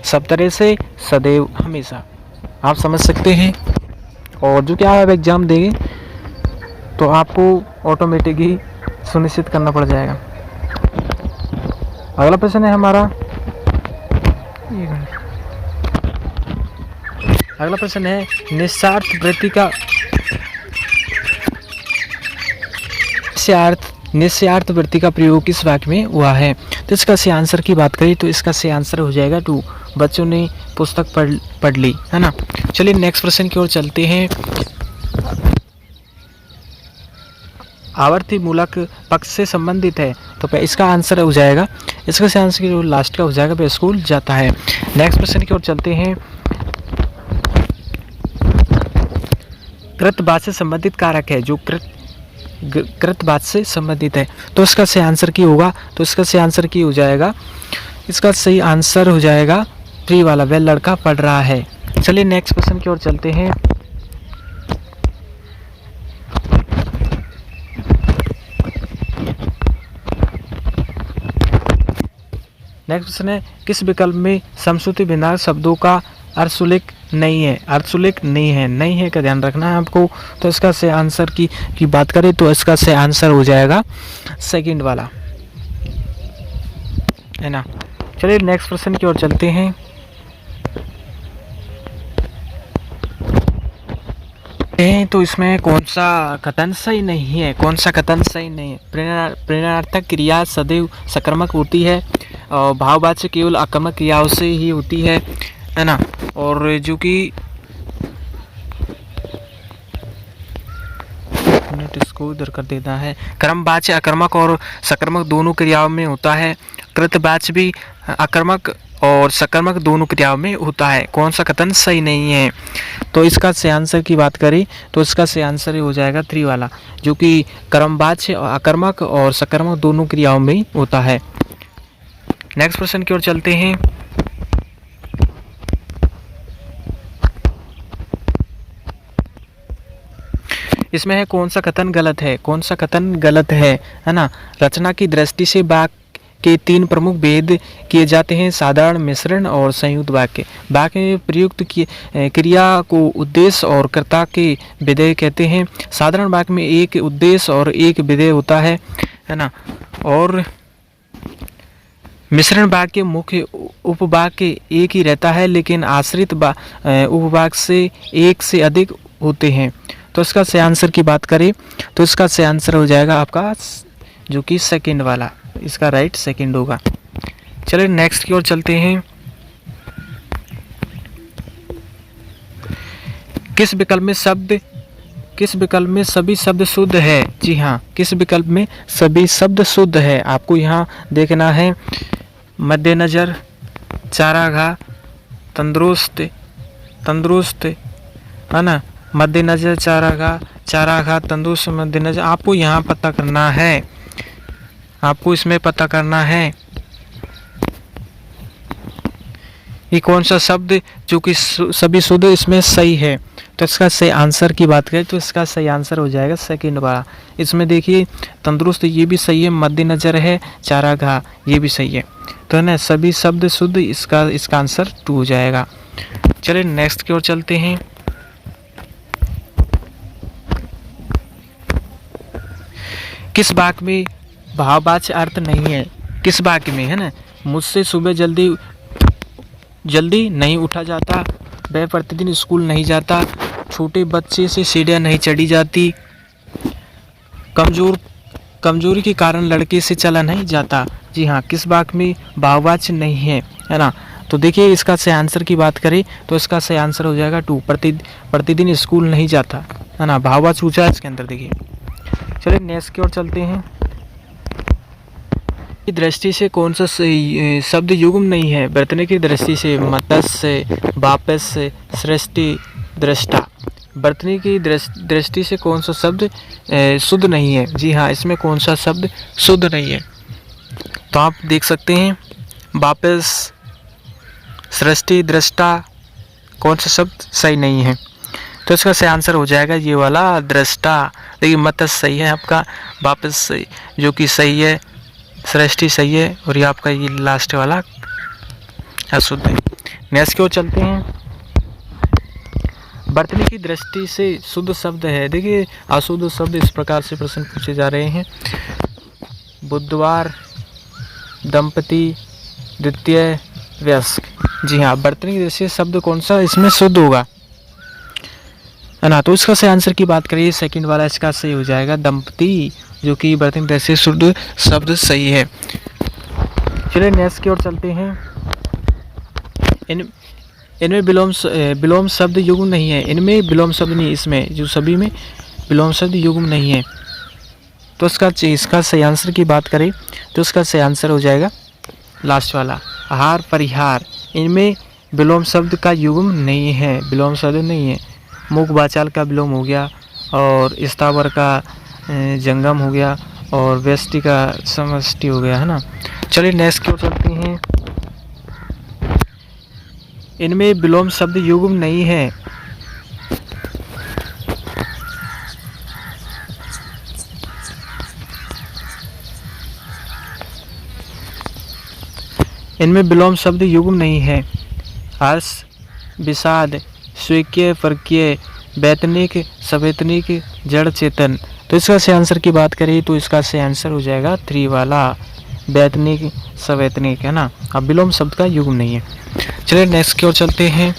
सब तरह से, सदैव, हमेशा, आप समझ सकते हैं। और जो क्या आप एग्जाम देंगे तो आपको ऑटोमेटिक ही सुनिश्चित करना पड़ जाएगा। अगला प्रश्न है हमारा, अगला प्रश्न है निस्वार्थ वृत्ति का निस्वार्थ वृत्ति का प्रयोग किस वाक्य में हुआ है? तो इसका से आंसर की बात करें तो इसका से आंसर हो जाएगा 2, बच्चों ने पुस्तक पढ़ ली, है ना। चलिए नेक्स्ट प्रश्न की ओर चलते हैं। आवर्ती मूलक पक्ष से संबंधित है, तो इसका आंसर हो जाएगा, इसका से आंसर जो लास्ट का हो जाएगा, वह स्कूल जाता है। नेक्स्ट प्रश्न की ओर चलते हैं। कृतवाच्य से संबंधित कारक है, जो कृतवाच्य से संबंधित है, तो इसका से आंसर की होगा, तो इसका से आंसर की हो जाएगा इसका सही आंसर हो जाएगा 3 वाला, वह लड़का पढ़ रहा है। चलिए नेक्स्ट क्वेश्चन की ओर चलते हैं। नेक्स्ट क्वेश्चन है, किस विकल्प में समश्रुति भिन्नार्थ शब्दों का अर्थसुलेख नहीं है? अर्थसुलेख नहीं है का ध्यान रखना है आपको। तो इसका सही आंसर की बात करें तो इसका सही आंसर हो जाएगा सेकंड वाला, है ना। चलिए नेक्स्ट प्रश्न की ओर चलते हैं। तो इसमें कौन सा कथन सही नहीं है? कौन सा कथन सही नहीं है? प्रेरणार्थक क्रिया सदैव सकारात्मक होती है और भाववाच्य केवल आक्रामक क्रियाओं से ही होती है ना। और जो कि इसको इधर कर देता है, क्रमवाच्य आक्रामक और सकारात्मक दोनों क्रियाओं में होता है। कृतवाच्य भी आक्रामक और सकारात्मक दोनों क्रियाओं में होता है। कौन सा कथन सही नहीं है? तो इसका सही आंसर की बात करें तो इसका सही आंसर हो जाएगा 3 वाला, जो कि क्रमवाच्य आक्रामक और सकारात्मक दोनों क्रियाओं में होता है। नेक्स्ट प्रश्न की ओर चलते हैं। इसमें है कौन सा कथन गलत है? कौन सा कथन गलत है ना। रचना की दृष्टि से वाक्य के 3 प्रमुख भेद किए जाते हैं, साधारण, मिश्रण और संयुक्त वाक्य। वाक्य में प्रयुक्त क्रिया को उद्देश्य और कर्ता के विधेय कहते हैं। साधारण वाक्य में एक उद्देश्य और एक विधेय होता है ना। और मिश्रण वाक्य मुख्य उपवाक्य एक ही रहता है, लेकिन आश्रित उपवाक्य से एक से अधिक होते हैं। तो इसका सही आंसर की बात करें तो इसका सही आंसर हो जाएगा आपका जो कि सेकंड वाला, इसका राइट सेकंड होगा। चलिए नेक्स्ट की ओर चलते हैं। किस विकल्प में सभी शब्द शुद्ध है? जी हाँ, किस विकल्प में सभी शब्द शुद्ध है आपको यहाँ देखना है। मद्देनजर, चारागाह, तंदुरुस्त है ना। मद्देनजर, चारागाह, तंदुरुस्त, मद्देनजर आपको यहाँ पता करना है। आपको इसमें पता करना है ये कौन सा शब्द जो कि सभी शुद्ध इसमें सही है। तो इसका सही आंसर की बात करें तो इसका सही आंसर हो जाएगा सेकंड वाला। इसमें देखिए तंदुरुस्त ये भी सही है, मद्देनजर है, चारागाह ये भी सही है। तो है ना, सभी शब्द शुद्ध, इसका आंसर 2 हो जाएगा। चलिए नेक्स्ट की ओर चलते हैं। किस वाक्य में भाववाच्य अर्थ नहीं है? किस वाक्य में, है ना। मुझसे सुबह जल्दी नहीं उठा जाता, वह प्रतिदिन स्कूल नहीं जाता, छोटे बच्चे से सीढ़ियाँ नहीं चढ़ी जाती, कमजोरी के कारण लड़के से चला नहीं जाता। जी हाँ, किस वाक्य में भाववाच्य नहीं है ना। तो देखिए इसका सही आंसर की बात करें तो इसका सही आंसर हो जाएगा 2, प्रतिदिन स्कूल नहीं जाता, है ना। भाववाच्य पूछा है इसके अंदर। देखिए चलिए नेक्स्ट की ओर चलते हैं। की दृष्टि से कौन सा शब्द युग्म नहीं है? बर्तने की दृष्टि से मत्स्य, वापस, सृष्टि, दृष्टा। बर्तने की दृष्टि से कौन सा शब्द शुद्ध नहीं है? जी हाँ, इसमें कौन सा शब्द शुद्ध नहीं है? तो आप देख सकते हैं वापस, सृष्टि, दृष्टा, कौन सा शब्द सही नहीं है? तो इसका सही आंसर हो जाएगा ये वाला, दृष्टा। देखिए मत्स्य सही है आपका, वापस जो कि सही है, सृष्टि सही है, और ये आपका ये लास्ट वाला अशुद्ध है। नेक्स्ट की ओर चलते हैं। बर्तने की दृष्टि से शुद्ध शब्द है। देखिए अशुद्ध शब्द इस प्रकार से प्रश्न पूछे जा रहे हैं। बुधवार, दंपति, द्वितीय, वयस्क। जी हाँ, बर्तने की दृष्टि से शब्द कौन सा इसमें शुद्ध होगा, है ना। तो इसका सही आंसर की बात करिए सेकंड वाला, इसका सही हो जाएगा दंपति, जो कि बर्तन की दृष्टि से शुद्ध शब्द सही है। चलिए नेक्स्ट की ओर चलते हैं। इनमें विलोम शब्द युग्म नहीं है। इनमें विलोम शब्द नहीं, इसमें जो सभी में विलोम शब्द युग्म नहीं है। तो इसका सही आंसर की बात करें तो इसका सही आंसर हो जाएगा लास्ट वाला, आहार, परिहार। इनमें विलोम शब्द का युग्म नहीं है, विलोम शब्द नहीं है। मुख वाचाल का विलोम हो गया, और स्थावर का जंगम हो गया, और व्यष्टि का समष्टि हो गया, है ना। चलिए नेक्स्ट की ओर चलते हैं। इनमें विलोम शब्द युग्म नहीं है। इनमें विलोम शब्द युग्म नहीं है। हर्ष, विषाद, स्वीक्य, परकीय, वैतनिक, सवैतनिक, जड़ चेतन। तो इसका सही आंसर की बात करें तो इसका सही आंसर हो जाएगा 3 वाला, वैतनिक, सवैतनिक, है ना। अब विलोम शब्द का युग्म नहीं है। चलिए नेक्स्ट की ओर चलते हैं।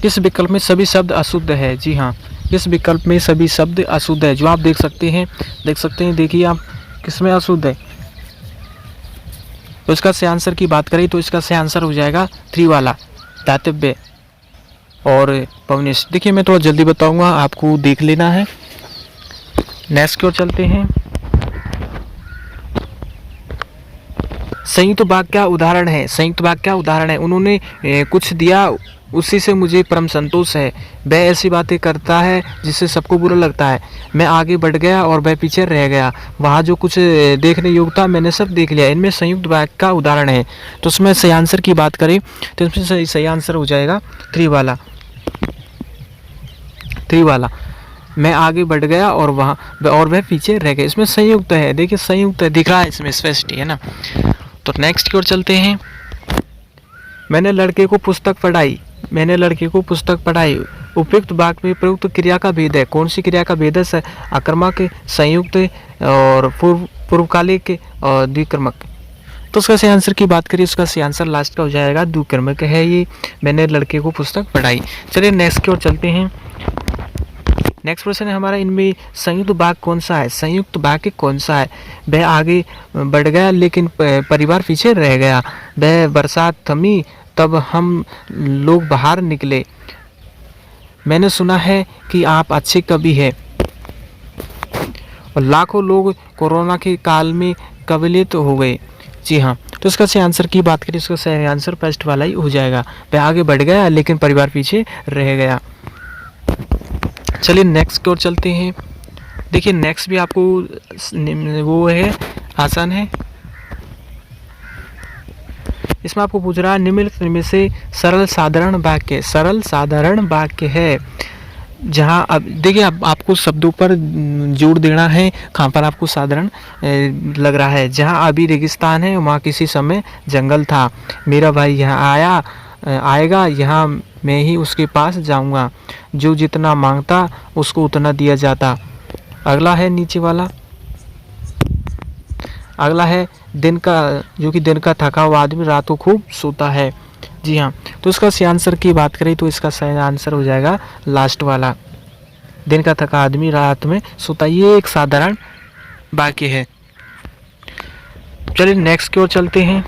किस विकल्प में सभी शब्द अशुद्ध है? जी हाँ, किस विकल्प में सभी शब्द अशुद्ध है? जो आप देख सकते हैं, देखिए आप किसमें अशुद्ध है। तो इसका सही आंसर की बात करें तो इसका सही आंसर हो जाएगा 3 वाला, दातव्य और पवनिश। देखिए मैं थोड़ा जल्दी बताऊंगा, आपको देख लेना है। नेक्स्ट की ओर चलते हैं। संयुक्त वाक्य का उदाहरण है। संयुक्त वाक्य का उदाहरण है। उन्होंने कुछ दिया, उसी से मुझे परम संतोष है। वह ऐसी बातें करता है जिससे सबको बुरा लगता है। मैं आगे बढ़ गया और वह पीछे रह गया। वहाँ जो कुछ देखने योग्य था मैंने सब देख लिया। इनमें संयुक्त वाक्य का उदाहरण है। तो उसमें सही आंसर की बात करें तो इसमें सही आंसर हो जाएगा 3 वाला, 3 वाला। मैं आगे बढ़ गया और वह पीछे रह गया। इसमें संयुक्त है, देखिए संयुक्त है, दिख रहा है इसमें स्पष्ट, है ना। तो नेक्स्ट की ओर चलते हैं। मैंने लड़के को पुस्तक पढ़ाई। मैंने लड़के को पुस्तक पढ़ाई। उपयुक्त वाक्य में प्रयुक्त क्रिया का भेद है। कौन सी क्रिया का भेद है? आक्रमक, संयुक्त और पूर्वकालिक और द्विक्रमक। तो उसका सही आंसर की बात करिए, उसका सही आंसर लास्ट का हो जाएगा द्विक्रमक है ये। मैंने लड़के को पुस्तक पढ़ाई। चलिए नेक्स्ट की ओर चलते हैं। नेक्स्ट प्रश्न है हमारा, इनमें संयुक्त वाक्य कौन सा है? संयुक्त वाक्य कौन सा है? वह आगे बढ़ गया लेकिन परिवार पीछे रह गया। वह बरसात थमी तब हम लोग बाहर निकले। मैंने सुना है कि आप अच्छे कवि हैं। और लाखों लोग कोरोना के काल में कवलित हो गए। जी हाँ, तो इसका सही आंसर की बात करें, इसका सही आंसर फर्स्ट वाला ही हो जाएगा। वह आगे बढ़ गया लेकिन परिवार पीछे रह गया। चलिए नेक्स्ट की ओर चलते हैं। देखिए नेक्स्ट भी आपको वो है, आसान है। इसमें आपको पूछ रहा है निम्नलिखित में से सरल साधारण वाक्य, सरल साधारण वाक्य है। जहाँ अब देखिए आपको शब्दों पर जोड़ देना है, कहाँ पर आपको साधारण लग रहा है। जहाँ अभी रेगिस्तान है वहाँ किसी समय जंगल था। मेरा भाई यहाँ आएगा, यहाँ मैं ही उसके पास जाऊँगा। जो जितना मांगता उसको उतना दिया जाता। अगला है नीचे वाला, अगला है दिन का, जो कि दिन का थका हुआ आदमी रात को खूब सोता है। जी हाँ, तो इसका सही आंसर की बात करें तो इसका सही आंसर हो जाएगा लास्ट वाला, दिन का थका आदमी रात में सोता। ये एक साधारण वाक्य है। चलिए नेक्स्ट की ओर चलते हैं।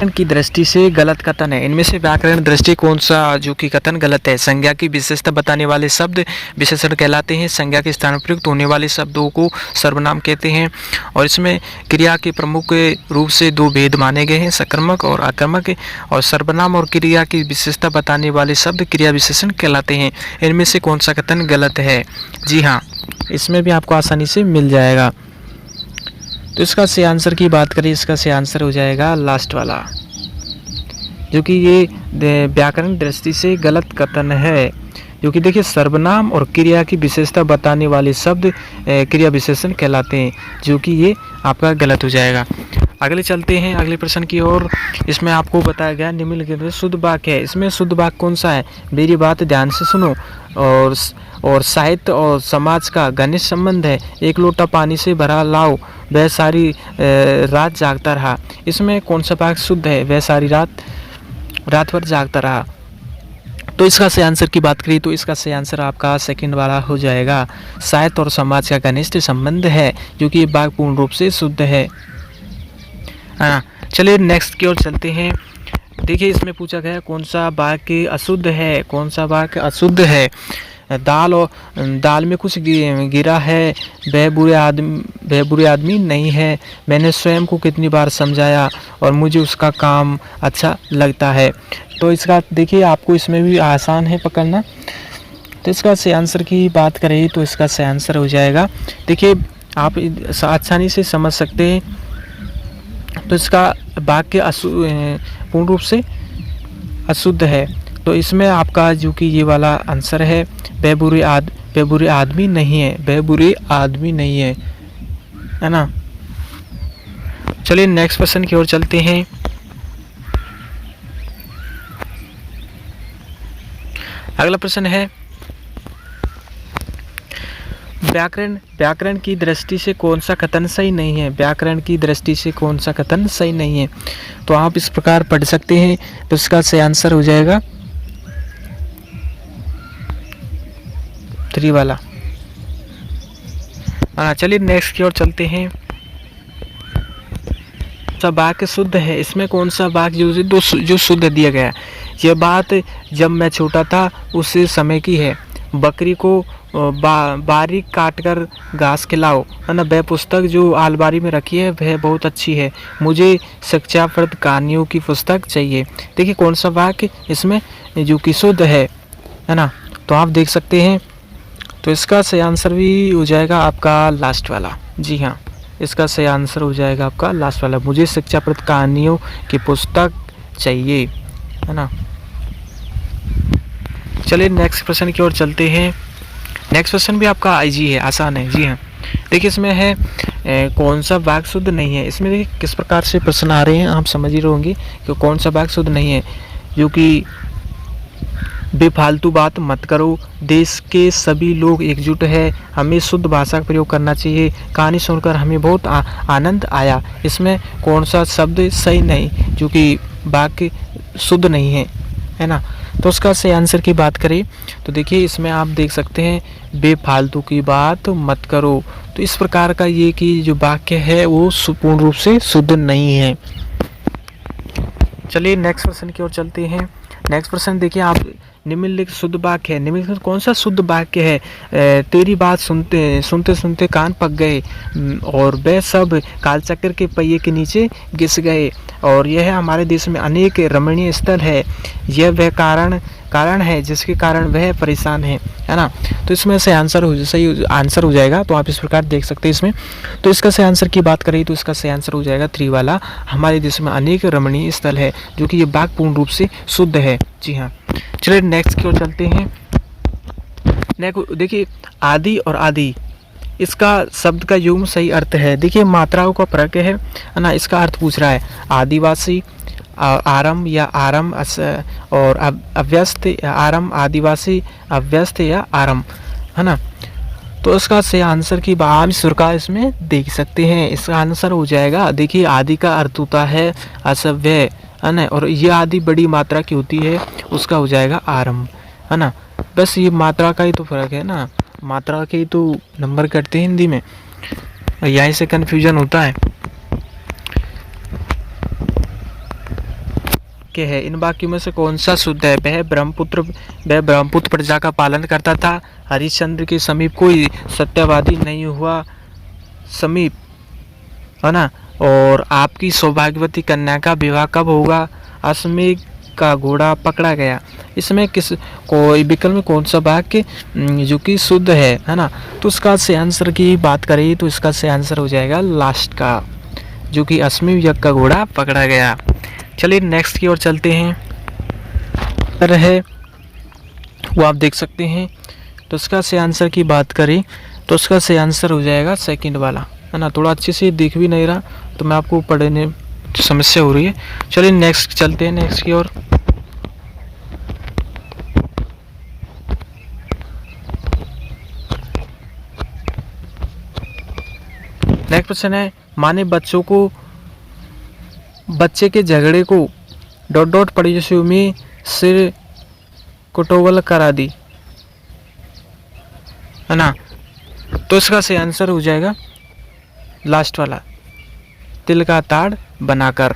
की दृष्टि से गलत कथन है। इनमें से व्याकरण दृष्टि कौन सा जो कि कथन गलत है? संज्ञा की विशेषता बताने वाले शब्द विशेषण कहलाते हैं। संज्ञा के स्थान पर प्रयुक्त होने वाले शब्दों को सर्वनाम कहते हैं। और इसमें क्रिया के प्रमुख रूप से 2 भेद माने गए हैं, सकर्मक और आक्रमक। और सर्वनाम और क्रिया की विशेषता बताने वाले शब्द क्रिया विशेषण कहलाते हैं। इनमें से कौन सा कथन गलत है? जी हाँ, इसमें भी आपको आसानी से मिल जाएगा। तो इसका सही आंसर की बात करें, इसका सही आंसर हो जाएगा लास्ट वाला, जो कि ये व्याकरण दृष्टि से गलत कथन है। जो कि देखिए सर्वनाम और क्रिया की विशेषता बताने वाले शब्द क्रिया विशेषण कहलाते हैं, जो कि ये आपका गलत हो जाएगा। अगले चलते हैं अगले प्रश्न की ओर। इसमें आपको बताया गया निम्नलिखित में शुद्ध वाक्य है। इसमें शुद्ध वाक्य कौन सा है? मेरी बात ध्यान से सुनो। और साहित्य और समाज का घनिष्ठ संबंध है। एक लोटा पानी से भरा लाओ, वह सारी रात जागता रहा। इसमें कौन सा वाक्य शुद्ध है? वह सारी रात भर जागता रहा। तो इसका सही आंसर की बात करें तो इसका सही आंसर आपका सेकंड वाला हो जाएगा। साहित्य और समाज का घनिष्ठ संबंध है, जो कि ये वाक्य पूर्ण रूप से शुद्ध है। चलिए नेक्स्ट की ओर चलते हैं। देखिए इसमें पूछा गया कौन सा वाक्य अशुद्ध है? कौन सा वाक्य अशुद्ध है? दाल में कुछ गिरा है, वह बुरे आदमी नहीं है। मैंने स्वयं को कितनी बार समझाया और मुझे उसका काम अच्छा लगता है। तो इसका देखिए आपको इसमें भी आसान है पकड़ना। तो इसका सही आंसर की बात करें तो इसका सही आंसर हो जाएगा, देखिए आप आसानी से समझ सकते हैं। तो इसका वाक्य पूर्ण रूप से अशुद्ध है। तो इसमें आपका जो कि ये वाला आंसर है, वह बुरे आदमी नहीं है, वह बुरे आदमी नहीं है ना। चलिए नेक्स्ट क्वेश्चन की ओर चलते हैं। अगला प्रश्न है, व्याकरण की दृष्टि से कौन सा कथन सही नहीं है? व्याकरण की दृष्टि से कौन सा कथन सही नहीं है? तो आप इस प्रकार पढ़ सकते हैं। तो इसका सही आंसर हो जाएगा 3 वाला। चलिए नेक्स्ट की ओर चलते हैं। वाक्य शुद्ध है, इसमें कौन सा वाक्य जो शुद्ध दिया गया? यह बात जब मैं छोटा था उस समय की है। बकरी को बारीक काटकर घास खिलाओ, है ना। वह पुस्तक जो अलमारी में रखी है वह बहुत अच्छी है। मुझे शिक्षाप्रद कहानियों की पुस्तक चाहिए। देखिए कौन सा वाक्य इसमें जो कि शुद्ध है ना। तो आप देख सकते हैं। तो इसका सही आंसर भी हो जाएगा आपका लास्ट वाला। जी हाँ, इसका सही आंसर हो जाएगा आपका लास्ट वाला, मुझे शिक्षाप्रद कहानियों की पुस्तक चाहिए, है ना। चलिए नेक्स्ट प्रश्न की ओर चलते हैं। नेक्स्ट क्वेश्चन भी आपका इजी है, आसान है। जी हाँ, देखिए इसमें है कौन सा वाक्य शुद्ध नहीं है। इसमें देखिए किस प्रकार से प्रश्न आ रहे हैं, आप समझ ही रहे होंगे कि कौन सा वाक्य शुद्ध नहीं है। जो कि बेफालतू बात मत करो, देश के सभी लोग एकजुट है, हमें शुद्ध भाषा का प्रयोग करना चाहिए, कहानी सुनकर हमें बहुत आनंद आया। इसमें कौन सा शब्द सही नहीं, जो कि वाक्य शुद्ध नहीं है ना। तो उसका सही आंसर की बात करें तो देखिए इसमें आप देख सकते हैं बेफालतू की बात मत करो। तो इस प्रकार का ये कि जो वाक्य है वो पूर्ण रूप से शुद्ध नहीं है। चलिए नेक्स्ट प्रश्न की ओर चलते हैं। नेक्स्ट प्रश्न देखिए आप, निम्नलिखित शुद्ध वाक्य है। निम्नलिखित कौन सा शुद्ध वाक्य है? तेरी बात सुनते सुनते कान पक गए और वे सब कालचक्र के पहिए के नीचे घिस गए। और यह हमारे देश में अनेक रमणीय स्थल है, यह वह कारण है जिसके कारण वह परेशान है ना। तो इसमें सही आंसर हो जाएगा। तो आप इस प्रकार देख सकते हैं इसमें। तो इसका सही आंसर की बात करें तो इसका सही आंसर हो जाएगा 3 वाला, हमारे देश में अनेक रमणीय स्थल है, जो कि ये वाक्य पूर्ण रूप से शुद्ध है। जी हाँ, चलिए नेक्स्ट की ओर चलते हैं। देखिए आदि और आदि, इसका शब्द का युग्म सही अर्थ है। देखिए मात्राओं का फर्क है ना। इसका अर्थ पूछ रहा है आदिवासी आरम या आरम और अव्यस्त आरम, आदिवासी अव्यस्त या आरम, है ना। तो इसका सही आंसर की बात सुरका इसमें देख सकते हैं। इसका आंसर हो जाएगा, देखिए आदि का अर्थ होता है असभ्य, है ना। और ये आदि बड़ी मात्रा की होती है, उसका हो जाएगा आरम, है ना। बस ये मात्रा का ही तो फर्क है ना, मात्रा के ही तो नंबर कटते हैं हिंदी में, यहीं से कन्फ्यूजन होता है। क्या है इन वाक्यों में से कौन सा शुद्ध है? वह ब्रह्मपुत्र प्रजा का पालन करता था, हरिश्चंद्र के समीप कोई सत्यवादी नहीं हुआ समीप, है ना। और आपकी सौभाग्यवती कन्या का विवाह कब होगा? अश्वमेध का घोड़ा पकड़ा गया। इसमें कोई विकल्प में कौन सा वाक्य जो कि शुद्ध है ना। तो उसका सही आंसर की बात करें तो इसका सही आंसर हो जाएगा लास्ट का, जो कि अश्वमेध यज्ञ का घोड़ा पकड़ा गया। चलिए नेक्स्ट की ओर चलते हैं। है वो आप देख सकते हैं। तो इसका सही आंसर की बात करें तो इसका सही आंसर हो जाएगा सेकंड वाला, है ना। थोड़ा अच्छे से दिख भी नहीं रहा तो मैं आपको पढ़ने समस्या हो रही है। चलिए नेक्स्ट चलते हैं, नेक्स्ट की ओर। नेक्स्ट क्वेश्चन है, माने बच्चे के झगड़े को ... परिचय में सिर कुटोवल करा दी, है ना। तो इसका सही आंसर हो जाएगा लास्ट वाला, तिल का ताड़ बनाकर,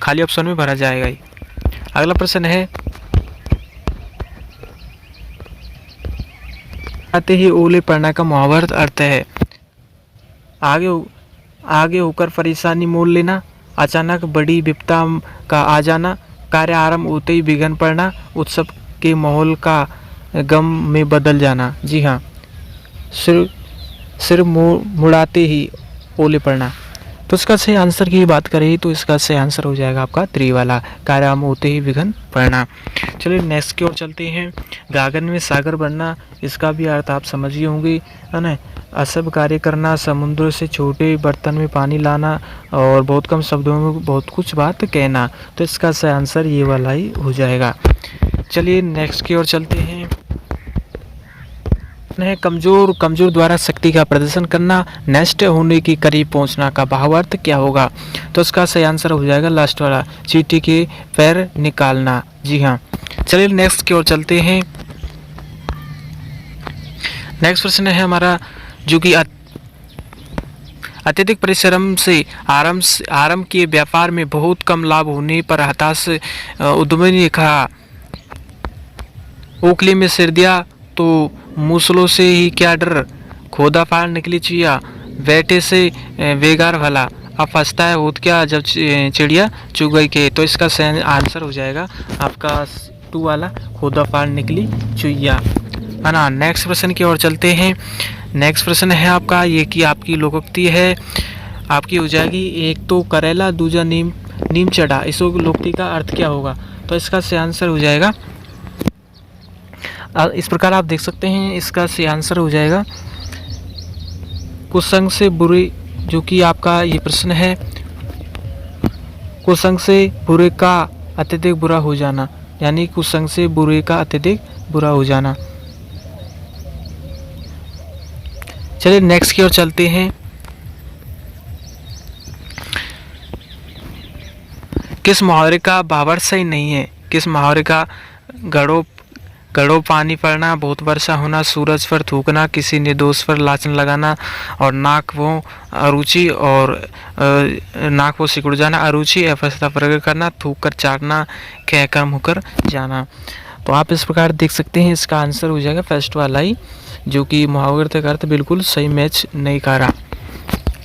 खाली ऑप्शन में भरा जाएगा ये। अगला प्रश्न है, आते ही ओले पड़ना का मुहावरत अर्थ है। आगे होकर परेशानी मोल लेना, अचानक बड़ी विपदा का आ जाना, कार्य आरंभ होते ही विघ्न पड़ना, उत्सव के माहौल का गम में बदल जाना। जी हाँ, सिर मुड़ाते ही ओले पड़ना। तो इसका सही आंसर की बात करें तो इसका सही आंसर हो जाएगा आपका 3 वाला, कार्याम होते ही विघ्न पड़ना। चलिए नेक्स्ट की ओर चलते हैं। गागन में सागर बनना, इसका भी अर्थ आप समझ ही होंगे, है ना। असभ कार्य करना, समुद्र से छोटे बर्तन में पानी लाना और बहुत कम शब्दों में बहुत कुछ बात कहना। तो इसका सही आंसर ये वाला ही हो जाएगा। चलिए नेक्स्ट की ओर चलते हैं। कमजोर द्वारा शक्ति का प्रदर्शन करना, नष्ट होने के करीब पहुंचना का भावार्थ क्या होगा? तो इसका सही आंसर हो जाएगा लास्ट वाला, चींटी के पैर निकालना। जी हाँ। चलिए नेक्स्ट की ओर चलते हैं। नेक्स्ट प्रश्न है हमारा, जो कि अत्यधिक परिश्रम से आरंभ किए व्यापार में बहुत कम लाभ होने पर हताश उद्यमी ने कहा, ओखली में सिर दिया तो मूसलों से ही क्या डर, खोदा फाड़ निकली चिड़िया, बैठे से बेगार भला, अब फंसता है होत क्या जब चिड़िया चुग गई के। तो इसका सही आंसर हो जाएगा आपका 2 वाला, खोदा फाड़ निकली चुईया, है ना। नेक्स्ट प्रश्न की ओर चलते हैं। नेक्स्ट प्रश्न है आपका, ये कि आपकी लोकोक्ति है, आपकी हो जाएगी, एक तो करेला दूजा नीम चढ़ा, इस लोकोक्ति का अर्थ क्या होगा? तो इसका सही आंसर हो जाएगा, इस प्रकार आप देख सकते हैं, इसका सही आंसर हो जाएगा कुसंग से बुरे, जो कि आपका ये प्रश्न है, कुसंग से बुरे का अत्यधिक बुरा हो जाना, यानी कुसंग से बुरे का अत्यधिक बुरा हो जाना। चलिए नेक्स्ट की ओर चलते हैं। किस मुहावरे का भावार्थ सही नहीं है? किस मुहावरे का गड़ो पानी पड़ना, बहुत वर्षा होना, सूरज पर थूकना, किसी निर्दोष पर लाछन लगाना और नाक वो अरुचि और नाक वो सिकुड़ जाना, अरुचि अवस्था प्रकट करना, थूक कर चाटना, कहकर मुकर जाना। तो आप इस प्रकार देख सकते हैं, इसका आंसर हो जाएगा फर्स्ट वाला ही, जो कि मुहावरे का अर्थ बिल्कुल सही मैच नहीं कर रहा।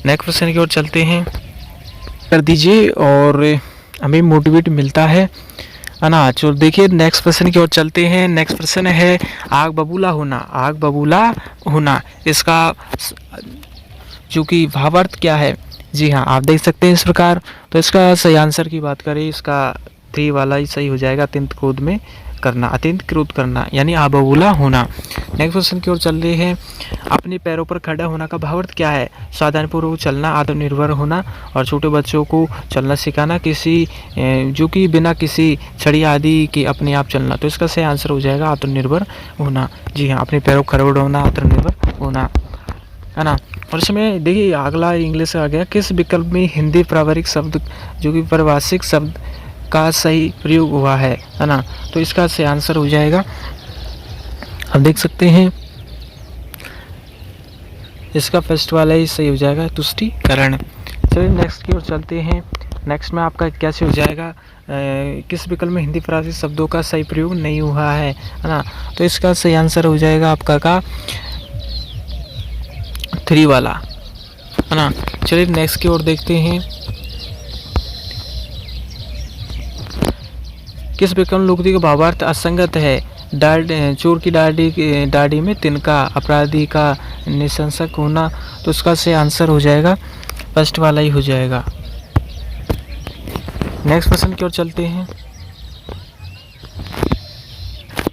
नेक्स्ट प्रश्न की ओर चलते हैं, कर दीजिए और हमें मोटिवेट मिलता है ना। चलो देखिए नेक्स्ट प्रश्न की ओर चलते हैं। नेक्स्ट प्रश्न है, आग बबूला होना, इसका जो कि भावार्थ क्या है? जी हाँ, आप देख सकते हैं इस प्रकार। तो इसका सही आंसर की बात करें, इसका 3 वाला ही सही हो जाएगा, अत्यंत क्रोध करना, यानी आबबूला होना। नेक्स्ट क्वेश्चन की ओर चल रहे हैं, अपने पैरों पर खड़ा होना का भावार्थ क्या है? सावधानीपूर्वक चलना, आत्मनिर्भर होना और छोटे बच्चों को चलना सिखाना, जो कि बिना किसी छड़ी आदि के अपने आप चलना। तो इसका सही आंसर हो जाएगा आत्मनिर्भर होना। जी हाँ, अपने पैरों पर खड़ा होना, आत्मनिर्भर होना, है ना। और इसमें देखिए अगला इंग्लिश आ गया, किस विकल्प में हिंदी पारिभाषिक शब्द, जो कि पारिभाषिक शब्द का सही प्रयोग हुआ है ना। तो इसका सही आंसर हो जाएगा, आप देख सकते हैं, इसका फर्स्ट वाला ही सही हो जाएगा, तुष्टिकरण। चलिए नेक्स्ट की ओर चलते हैं। नेक्स्ट में आपका कैसे हो जाएगा, किस विकल्प में हिंदी पारिभाषिक शब्दों का सही प्रयोग नहीं हुआ है ना। तो इसका सही आंसर हो जाएगा आपका का 3 वाला, है ना। चलिए नेक्स्ट की ओर देखते हैं, किस विकल्प लोकोक्ति का भावार्थ असंगत है? चोर की दाढ़ी में तिनका, अपराधी का निशंसक होना। तो उसका सही आंसर हो जाएगा फर्स्ट वाला ही हो जाएगा। नेक्स्ट प्रश्न की ओर चलते हैं।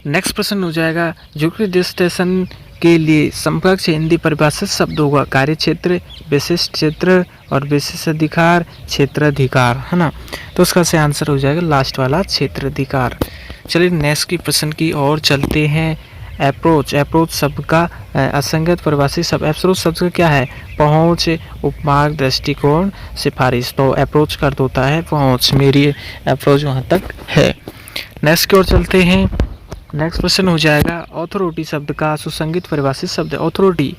नेक्स्ट प्रश्न हो जाएगा, जो स्टेशन के लिए समकक्ष हिंदी परिभाषित शब्द होगा, कार्य क्षेत्र, विशिष्ट क्षेत्र और विशेषाधिकार, क्षेत्राधिकार, है ना। तो उसका सही आंसर हो जाएगा लास्ट वाला, क्षेत्राधिकार। चलिए नेक्स्ट की प्रश्न की ओर चलते हैं। अप्रोच शब्द का असंगत परिभाषित शब्द, अप्रोच शब्द का क्या है? पहुंच, उपमार्ग, दृष्टिकोण, सिफारिश। तो अप्रोच का अर्थ होता है पहुंच, मेरी अप्रोच वहां तक है। नेक्स्ट की ओर चलते हैं। नेक्स्ट प्रश्न हो जाएगा, अथॉरिटी शब्द का सुसंगत परिभाषित शब्द है। अथॉरिटी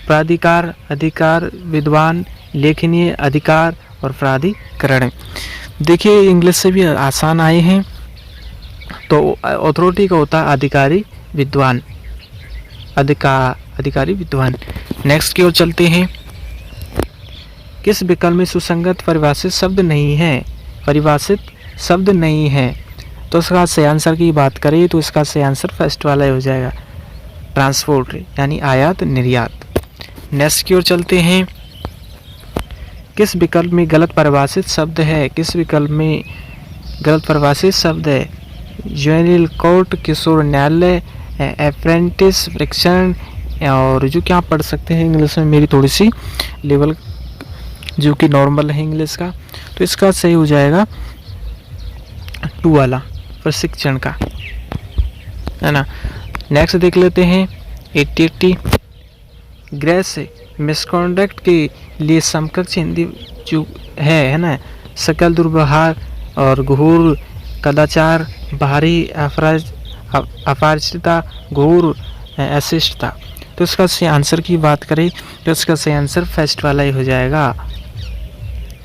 प्राधिकार, अधिकार, विद्वान, लेखनीय, अधिकार और प्राधिकरण। देखिए इंग्लिश से भी आसान आए हैं। तो अथॉरिटी का होता है अधिकारी, विद्वान, अधिकारी, विद्वान। नेक्स्ट की ओर चलते हैं, किस विकल्प में सुसंगत परिभाषित शब्द नहीं है? तो इसका सही आंसर की बात करें तो इसका सही आंसर फर्स्ट वाला ही हो जाएगा, ट्रांसपोर्ट, यानी आयात निर्यात। नेक्स्ट की ओर चलते हैं। किस विकल्प में गलत परिभाषित शब्द है? किस विकल्प में गलत परिभाषित शब्द है? जुवेनिल कोर्ट, किशोर न्यायालय, अप्रेंटिस फ्रिक्शन, और जो कि आप पढ़ सकते हैं इंग्लिश में, मेरी थोड़ी सी लेवल जो कि नॉर्मल है इंग्लिश का, तो इसका सही हो जाएगा 2 वाला, प्रशिक्षण का, है ना। नेक्स्ट देख लेते हैं 80 ग्रेस मिसकॉन्डक्ट के लिए समकक्ष हिंदी जो है ना, सकल दुर्व्यवहार और घोर कदाचार, भारी अपराजिता, घोर अशिष्टता। तो इसका सही आंसर की बात करें तो इसका सही आंसर फर्स्ट वाला ही हो जाएगा,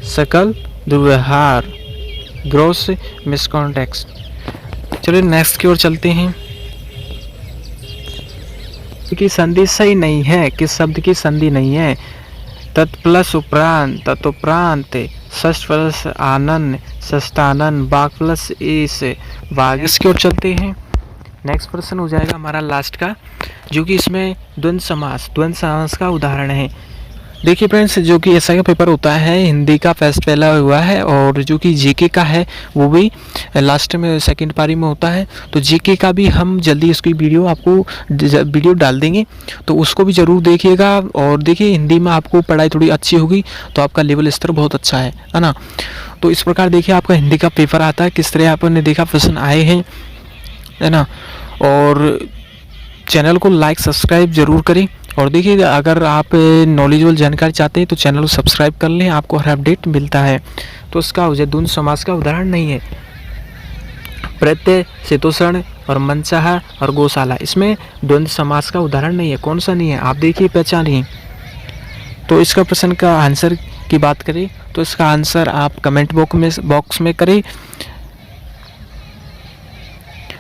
सकल दुर्व्यवहार, ग्रॉस मिसकॉन्डक्ट। चलिए नेक्स्ट की ओर चलते हैं। की संधि सही नहीं है, किस शब्द की संधि नहीं है? तत्प्लस उपरांत, तत्उपरांत, षष्ठ प्लस आनंद, षष्ठानंद, बाघ प्लस इस, बाघ। इसकी ओर चलते हैं। नेक्स्ट प्रश्न हो जाएगा हमारा लास्ट का, जो कि इसमें द्वंद्व समास का उदाहरण है। देखिए फ्रेंड्स, जो कि एसआई का पेपर होता है हिंदी का फर्स्ट पहला हुआ है, और जो कि जीके का है वो भी लास्ट में सेकंड पारी में होता है। तो जीके का भी हम जल्दी इसकी वीडियो डाल देंगे, तो उसको भी ज़रूर देखिएगा। और देखिए हिंदी में आपको पढ़ाई थोड़ी अच्छी होगी तो आपका लेवल स्तर बहुत अच्छा है ना। तो इस प्रकार देखिए आपका हिंदी का पेपर आता है, किस तरह आपने देखा प्रश्न आए हैं, है ना। और चैनल को लाइक सब्सक्राइब जरूर करें। और देखिए अगर आप नॉलेजेबल जानकारी चाहते हैं तो चैनल को सब्सक्राइब कर लें, आपको हर अपडेट मिलता है। तो इसका द्वंद्व समास का उदाहरण नहीं है प्रत्यय, शीतोषण और मनचाहा और गौशाला, इसमें द्वंद्व समास का उदाहरण नहीं है। कौन सा नहीं है आप देखिए पहचानिए। तो इसका प्रश्न का आंसर की बात करें तो इसका आंसर आप कमेंट बॉक्स में करें।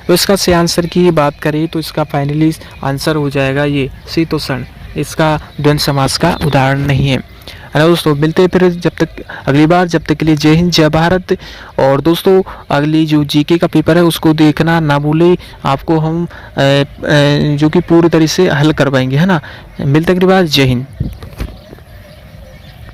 तो इसका सही आंसर की बात करें तो इसका फाइनली आंसर हो जाएगा ये शीतोषण, इसका द्वंद्व समास का उदाहरण नहीं है। हेलो दोस्तों, मिलते हैं फिर जब तक अगली बार, जब तक के लिए जय हिंद जय भारत। और दोस्तों अगली जो जीके का पेपर है उसको देखना ना भूलें, आपको हम जो कि पूरी तरह से हल करवाएंगे, है ना। मिलते हैं अगली बार, जय हिंद।